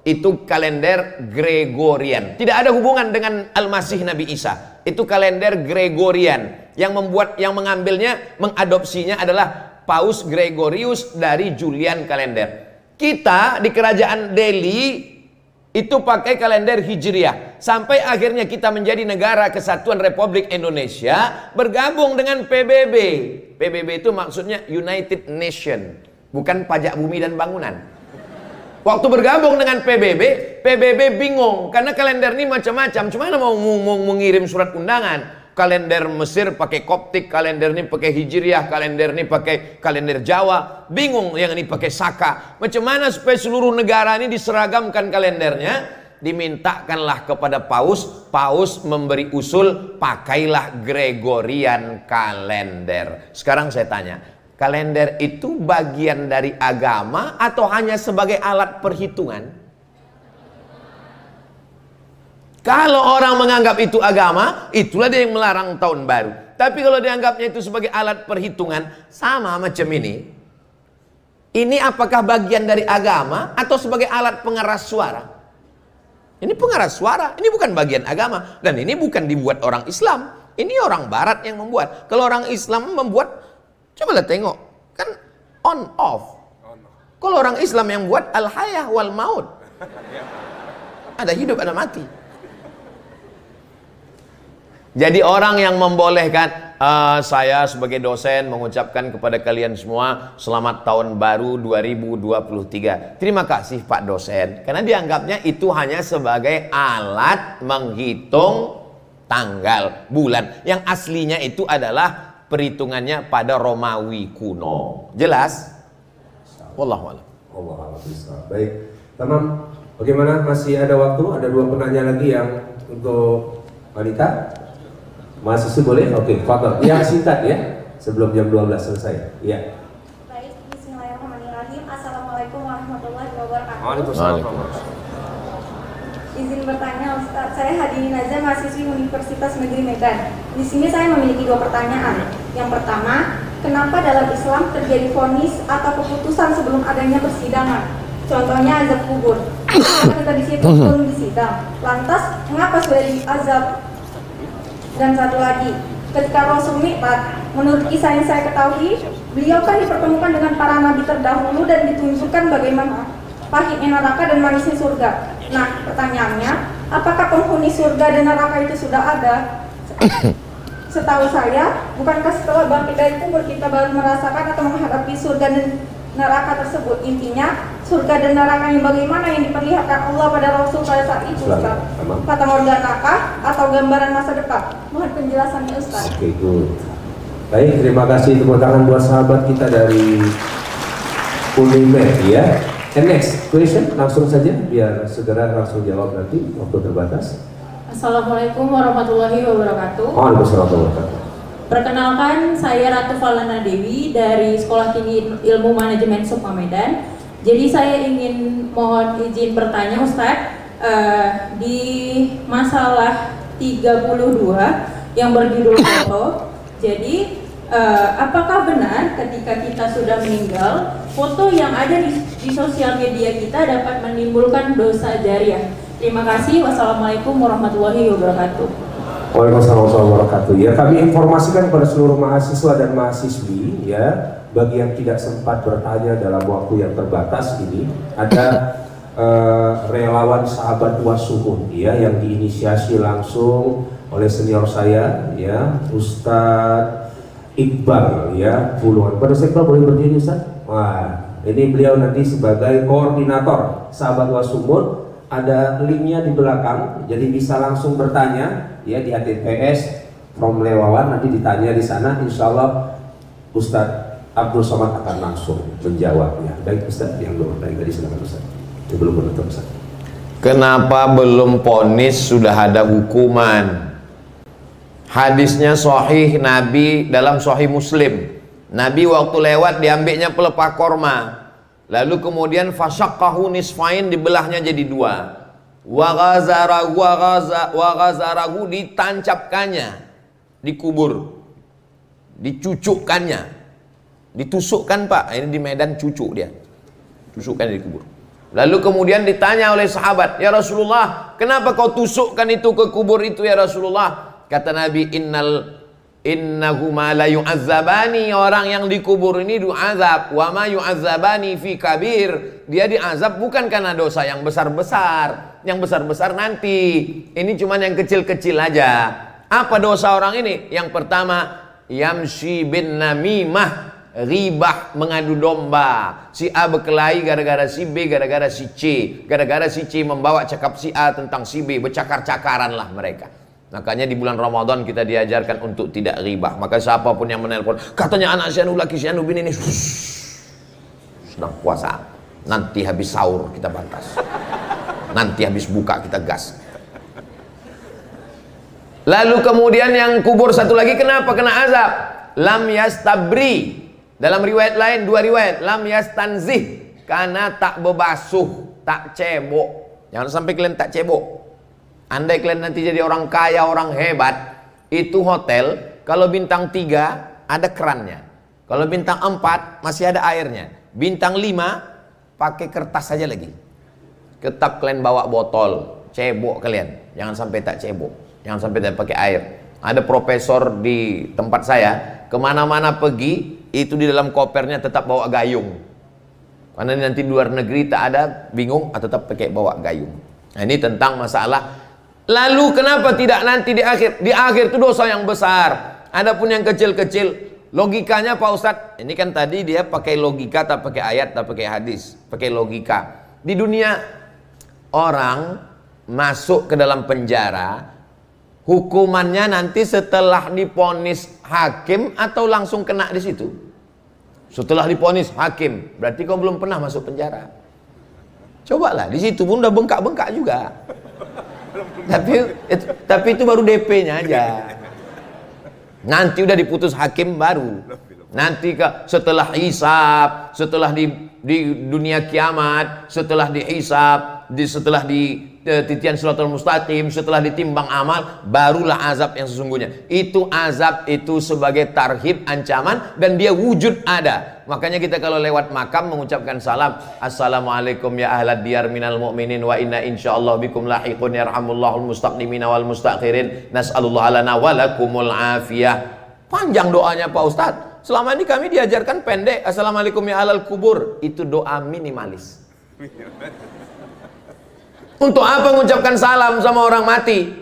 itu kalender Gregorian. Tidak ada hubungan dengan Al-Masih Nabi Isa. Itu kalender Gregorian. Yang mengambilnya, mengadopsinya adalah Paus Gregorius dari Julian kalender. Kita di kerajaan Delhi itu pakai kalender Hijriah. Sampai akhirnya kita menjadi negara Kesatuan Republik Indonesia, bergabung dengan PBB. PBB itu maksudnya United Nation, bukan pajak bumi dan bangunan. Waktu bergabung dengan PBB, PBB bingung karena kalender ini macam-macam. Cuma mau mengirim surat undangan. Kalender Mesir pakai Koptik, kalender ini pakai Hijriah, kalender ini pakai kalender Jawa. Bingung, yang ini pakai Saka. Macam mana supaya seluruh negara ini diseragamkan kalendernya? Dimintakanlah kepada Paus. Paus memberi usul, pakailah Gregorian kalender. Sekarang saya tanya, kalender itu bagian dari agama atau hanya sebagai alat perhitungan? Kalau orang menganggap itu agama, itulah dia yang melarang tahun baru. Tapi kalau dianggapnya itu sebagai alat perhitungan, sama macam ini. Ini apakah bagian dari agama atau sebagai alat pengeras suara? Ini pengeras suara, ini bukan bagian agama. Dan ini bukan dibuat orang Islam. Ini orang Barat yang membuat. Kalau orang Islam membuat, cobalah tengok, kan on off. Kalau orang Islam yang buat al-hayah wal maut. Ada hidup, ada mati. Jadi orang yang membolehkan, saya sebagai dosen mengucapkan kepada kalian semua selamat tahun baru 2023. Terima kasih Pak dosen, karena dianggapnya itu hanya sebagai alat menghitung tanggal, bulan. Yang aslinya itu adalah perhitungannya pada Romawi kuno. Jelas? Wallahu a'lam. Baik, tamam. Bagaimana? Masih ada waktu? Ada 2 penanya lagi yang untuk wanita. Mahasiswa boleh? Oke, Fathal. Yang singkat ya, sebelum jam 12 selesai. Iya. Baik, bismillahirrahmanirrahim. Assalamualaikum warahmatullahi wabarakatuh. Waalaikumsalam. Izin bertanya Ustaz, saya Hadini Naza, mahasiswi Universitas Negeri Medan. Di sini saya memiliki 2 pertanyaan. Yang pertama, kenapa dalam Islam terjadi vonis atau keputusan sebelum adanya persidangan? Contohnya azab kubur. Kita di situ belum disidang. Lantas, mengapa sudah diazab? Dan satu lagi, ketika Rasul Mi'raj, menurut kisah yang saya ketahui, beliau kan dipertemukan dengan para nabi terdahulu dan ditunjukkan bagaimana pahitnya neraka dan manisnya surga. Nah, pertanyaannya, apakah penghuni surga dan neraka itu sudah ada? Setahu saya, bukankah setelah bangkit dari kubur kita baru merasakan atau menghadapi surga dan neraka tersebut? Intinya, surga dan neraka yang bagaimana yang diperlihatkan Allah pada Rasul pada saat itu, Ustaz? Fata Morganakah atau gambaran masa depan? Mohon penjelasannya, Ustaz. Oke, good. Baik, terima kasih tepuk tangan buat sahabat kita dari Unimed ya. And next question, langsung saja biar segera langsung jawab nanti, waktu terbatas. Assalamualaikum warahmatullahi wabarakatuh. Waalaikumsalam warahmatullahi wabarakatuh. Perkenalkan, saya Ratu Falana Dewi dari Sekolah Tinggi Ilmu Manajemen Sukma Medan. Jadi saya ingin mohon izin bertanya Ustadz, di masalah 32 yang berjudul foto. Jadi apakah benar ketika kita sudah meninggal, foto yang ada di sosial media kita dapat menimbulkan dosa jariah? Terima kasih. Wassalamualaikum warahmatullahi wabarakatuh. Waalaikumsalam warahmatullahi wabarakatuh. Ya, kami informasikan kepada seluruh mahasiswa dan mahasiswi ya, bagi yang tidak sempat bertanya dalam waktu yang terbatas ini, ada relawan sahabat wasuhun ya, yang diinisiasi langsung oleh senior saya ya, Ustadz Iqbal ya, Puluhan. Pada Iqbal boleh berdiri Ustaz? Wah, ini beliau nanti sebagai koordinator sahabat wasuhun. Ada linknya di belakang, jadi bisa langsung bertanya ya di HTTPS from Lewawan, nanti ditanya di sana, insya Allah Ustadz Abdul Somad akan langsung menjawabnya. Baik Ustadz, yang belum bertanya tadi silakan Ustadz. Yang belum menutup Ustadz. Kenapa belum vonis sudah ada hukuman? Hadisnya sahih, Nabi dalam sahih Muslim. Nabi waktu lewat diambilnya pelepah korma. Lalu kemudian fasyaqahu nisfain, dibelahnya jadi 2. Wa ghazarahu ditancapkannya, dikubur, dicucukkannya, ditusukkan Pak. Ini di Medan cucuk dia, tusukkan dikubur. Lalu kemudian ditanya oleh sahabat, ya Rasulullah, kenapa kau tusukkan itu ke kubur itu ya Rasulullah? Kata Nabi, innahu ma la yu'azzabani, orang yang dikubur ini diazab, wa ma yu'azzabani fi kabir, dia diazab bukan karena dosa yang besar-besar, yang besar-besar nanti, ini cuma yang kecil-kecil aja. Apa dosa orang ini? Yang pertama, yamshi bin namimah, ghibah, mengadu domba. Si A berkelahi gara-gara si B, gara-gara si C, gara-gara si C membawa cakap si A tentang si B, bercakar-cakaran lah mereka. Makanya di bulan Ramadan kita diajarkan untuk tidak ghibah. Maka siapapun yang menelpon, katanya anak si anu laki si anu bini ini sedang puasa, nanti habis sahur kita batas, nanti habis buka kita gas. Lalu kemudian yang kubur satu lagi, kenapa kena azab? Lam yastabri, Dalam riwayat lain, 2 riwayat, lam yastanzih, karena tak bebasuh, tak cebok. Jangan sampai kalian tak cebok. Andai kalian nanti jadi orang kaya, orang hebat, itu hotel kalau bintang 3 ada kerannya, kalau bintang 4 masih ada airnya, bintang 5 pakai kertas saja lagi. Tetap kalian bawa botol, cebok kalian, jangan sampai tak cebok, jangan sampai tak pakai air. Ada profesor di tempat saya, kemana-mana pergi, itu di dalam kopernya tetap bawa gayung. Karena nanti di luar negeri tak ada, bingung, tetap pakai bawa gayung. Nah, ini tentang masalah. Lalu kenapa tidak nanti di akhir? Di akhir itu dosa yang besar. Adapun yang kecil-kecil, logikanya Pak Ustadz, ini kan tadi dia pakai logika, tak pakai ayat, tak pakai hadis, pakai logika. Di dunia orang masuk ke dalam penjara, hukumannya nanti setelah diponis hakim atau langsung kena di situ? Setelah diponis hakim, berarti kau belum pernah masuk penjara. Cobalah, di situ pun udah bengkak-bengkak juga. Tapi itu baru DP-nya aja. Nanti udah diputus hakim baru. Nanti setelah hisab, setelah di dunia kiamat, setelah dihisab, setelah di titian siratal mustaqim, setelah ditimbang amal, barulah azab yang sesungguhnya. Itu azab itu sebagai tarhib, ancaman, dan dia wujud ada. Makanya kita kalau lewat makam mengucapkan salam, assalamualaikum ya ahlad diyar minal mu'minin wa inna insyaallah bikum lahiqun yarhamullahul mustaqdimina wal mustakhirin nas'alullah lana walakumul afiyah. Panjang doanya Pak Ustadz. Selama ini kami diajarkan pendek, assalamualaikum ya ahlal kubur. Itu doa minimalis. Untuk apa mengucapkan salam sama orang mati?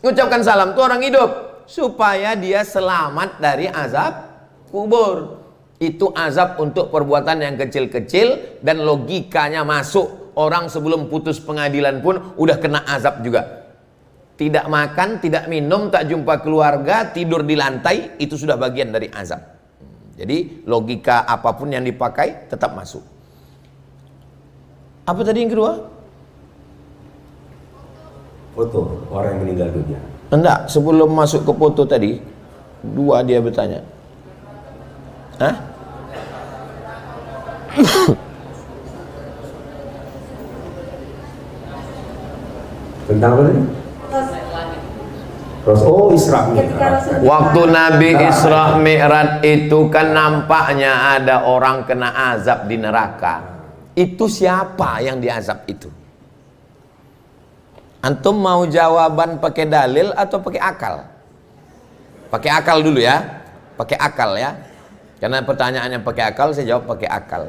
Mengucapkan salam itu orang hidup, supaya dia selamat dari azab kubur. Itu azab untuk perbuatan yang kecil-kecil, dan logikanya masuk. Orang sebelum putus pengadilan pun udah kena azab juga. Tidak makan, tidak minum, tak jumpa keluarga, tidur di lantai, itu sudah bagian dari azab. Jadi logika apapun yang dipakai tetap masuk. Apa tadi yang kedua? Foto orang yang meninggal dunia. Enggak, sebelum masuk ke foto tadi, 2 dia bertanya. Hah? Tentang apa tadi? Oh, Isra Mi'raj. Waktu Nabi Isra Mi'raj itu kan nampaknya ada orang kena azab di neraka. Itu siapa yang diazab itu? Antum mau jawaban pakai dalil atau pakai akal? Pakai akal dulu ya. Pakai akal ya. Karena pertanyaannya pakai akal, saya jawab pakai akal.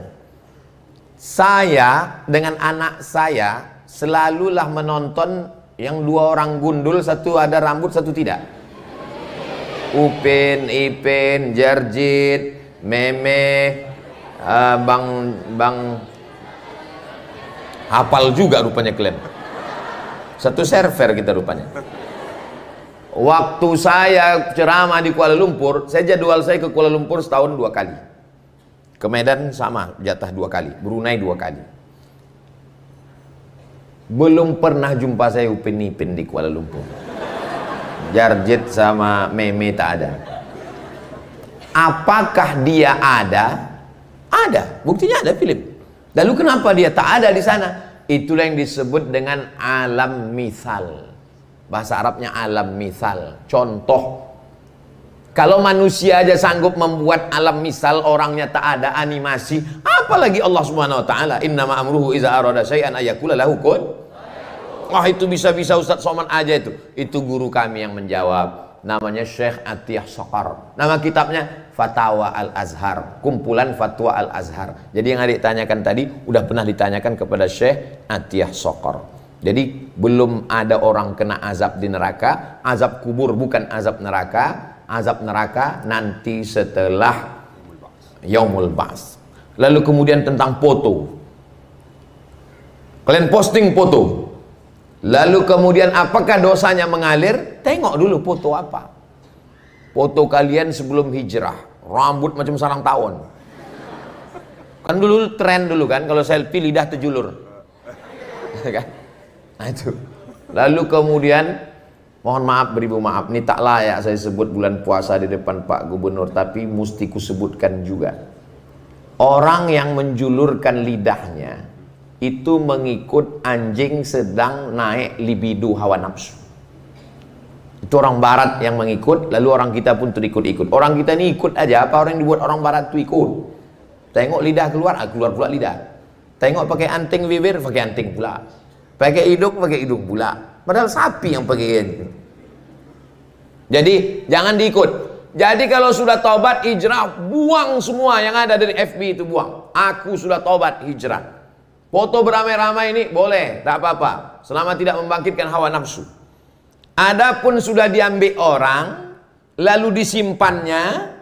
Saya dengan anak saya selalulah menonton yang 2 orang gundul, satu ada rambut, satu tidak. Upin, Ipin, Jarjit, Meme, Bang hafal juga rupanya kalian. Satu server kita rupanya. Waktu saya ceramah di Kuala Lumpur, saya jadwal saya ke Kuala Lumpur setahun 2 kali. Ke Medan sama, jatah 2 kali. Brunei 2 kali. Belum pernah jumpa saya Upin Ipin di Kuala Lumpur. Jarjit sama Meme tak ada. Apakah dia ada? Ada, buktinya ada film. Lalu kenapa dia tak ada di sana? Itulah yang disebut dengan alam misal. Bahasa Arabnya alam misal, contoh. Kalau manusia aja sanggup membuat alam misal, orangnya tak ada, animasi, apalagi Allah Subhanahu wa taala. Innama amruhu iza arada syai'an ayaqula lahu kun. Wah, itu bisa-bisa Ustadz Somad aja itu. Itu guru kami yang menjawab. Namanya Syekh Atiyah Sokar. Nama kitabnya Fatwa Al-Azhar, kumpulan Fatwa Al-Azhar. Jadi yang adik tanyakan tadi udah pernah ditanyakan kepada Syekh Atiyah Sokar. Jadi belum ada orang kena azab di neraka. Azab kubur bukan azab neraka. Azab neraka nanti setelah Yaumul Ba'ts. Lalu kemudian tentang foto. Kalian posting foto. Lalu kemudian apakah dosanya mengalir? Tengok dulu foto apa. Foto kalian sebelum hijrah, rambut macam sarang tawon. Kan dulu tren dulu kan, kalau selfie lidah terjulur. Kan? Nah itu. Lalu kemudian, mohon maaf beribu maaf, ini tak layak saya sebut bulan puasa di depan Pak Gubernur, tapi mesti kusebutkan juga. Orang yang menjulurkan lidahnya itu mengikut anjing sedang naik libido hawa nafsu. Itu orang barat yang mengikut, lalu orang kita pun terikut-ikut. Orang kita ini ikut aja, apa orang yang dibuat orang barat itu ikut. Tengok lidah keluar, keluar pula lidah. Tengok pakai anting bibir, pakai anting pula. Pakai hidung pula. Padahal sapi yang pakai gitu. Jadi jangan diikut. Jadi kalau sudah taubat hijrah, buang semua yang ada dari FB itu, buang. Aku sudah taubat hijrah. Foto beramai-ramai ini boleh, tak apa-apa, selama tidak membangkitkan hawa nafsu. Adapun sudah diambil orang lalu disimpannya,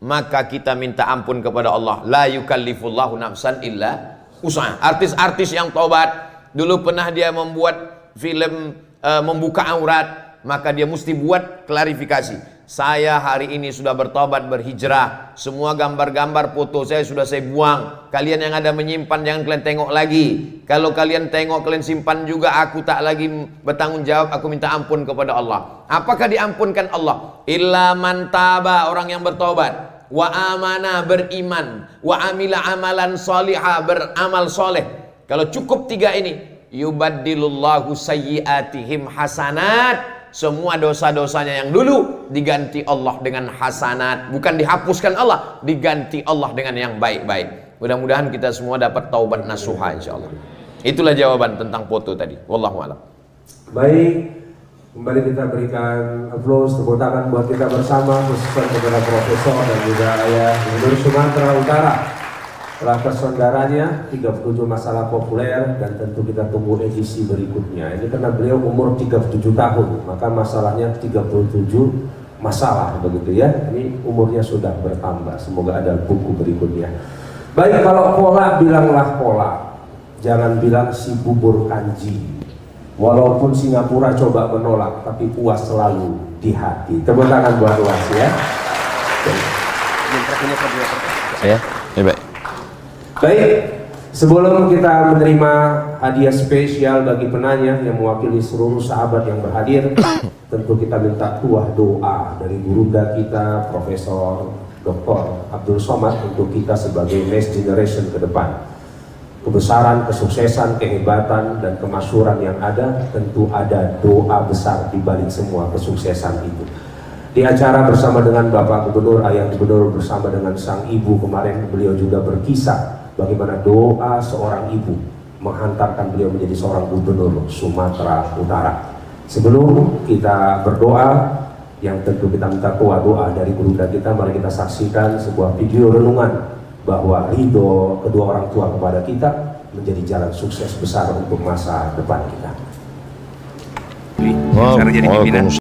maka kita minta ampun kepada Allah. La yukallifullahu nafsan illa usaha. Artis-artis yang taubat dulu pernah dia membuat film membuka aurat, maka dia mesti buat klarifikasi. Saya hari ini sudah bertobat, berhijrah. Semua gambar-gambar foto saya sudah saya buang. Kalian yang ada menyimpan jangan kalian tengok lagi. Kalau kalian tengok, kalian simpan juga, aku tak lagi bertanggung jawab. Aku minta ampun kepada Allah. Apakah diampunkan Allah? Illa man taba, orang yang bertobat. Wa amana, beriman. Wa amila amalan salihah, beramal soleh. Kalau cukup tiga ini, yubaddilullahu sayyiatihim hasanat. Semua dosa-dosanya yang dulu diganti Allah dengan hasanat. Bukan dihapuskan Allah, diganti Allah dengan yang baik-baik. Mudah-mudahan kita semua dapat taubat nasuha insyaallah. Itulah jawaban tentang foto tadi. Wallahu a'lam. Baik, kembali kita berikan applause, tepuk tangan buat kita bersama, khususnya kepada Profesor dan juga Ayah Gubernur Sumatera Utara. Telah terselenggaranya 37 masalah populer, dan tentu kita tunggu edisi berikutnya. Ini karena beliau umur 37 tahun, maka masalahnya 37 masalah begitu ya. Ini umurnya sudah bertambah. Semoga ada buku berikutnya. Baik, kalau pola bilanglah pola. Jangan bilang si bubur kanji. Walaupun Singapura coba menolak, tapi puas selalu di hati. Tepuk tangan buat Uas ya. Ya, baik. Baik, sebelum kita menerima hadiah spesial bagi penanya yang mewakili seluruh sahabat yang berhadir, tentu kita minta doa dari gurunda kita, Profesor Dr. Abdul Somad, untuk kita sebagai next generation ke depan. Kebesaran, kesuksesan, kehebatan, dan kemasyhuran yang ada, tentu ada doa besar di balik semua kesuksesan itu. Di acara bersama dengan Bapak Gubernur, Ayah Gubernur bersama dengan sang ibu kemarin, beliau juga berkisah bagaimana doa seorang ibu menghantarkan beliau menjadi seorang gubernur Sumatera Utara. Sebelum kita berdoa, yang tentu kita minta doa dari gurunda kita, mari kita saksikan sebuah video renungan bahwa ridho kedua orang tua kepada kita menjadi jalan sukses besar untuk masa depan kita. Wow,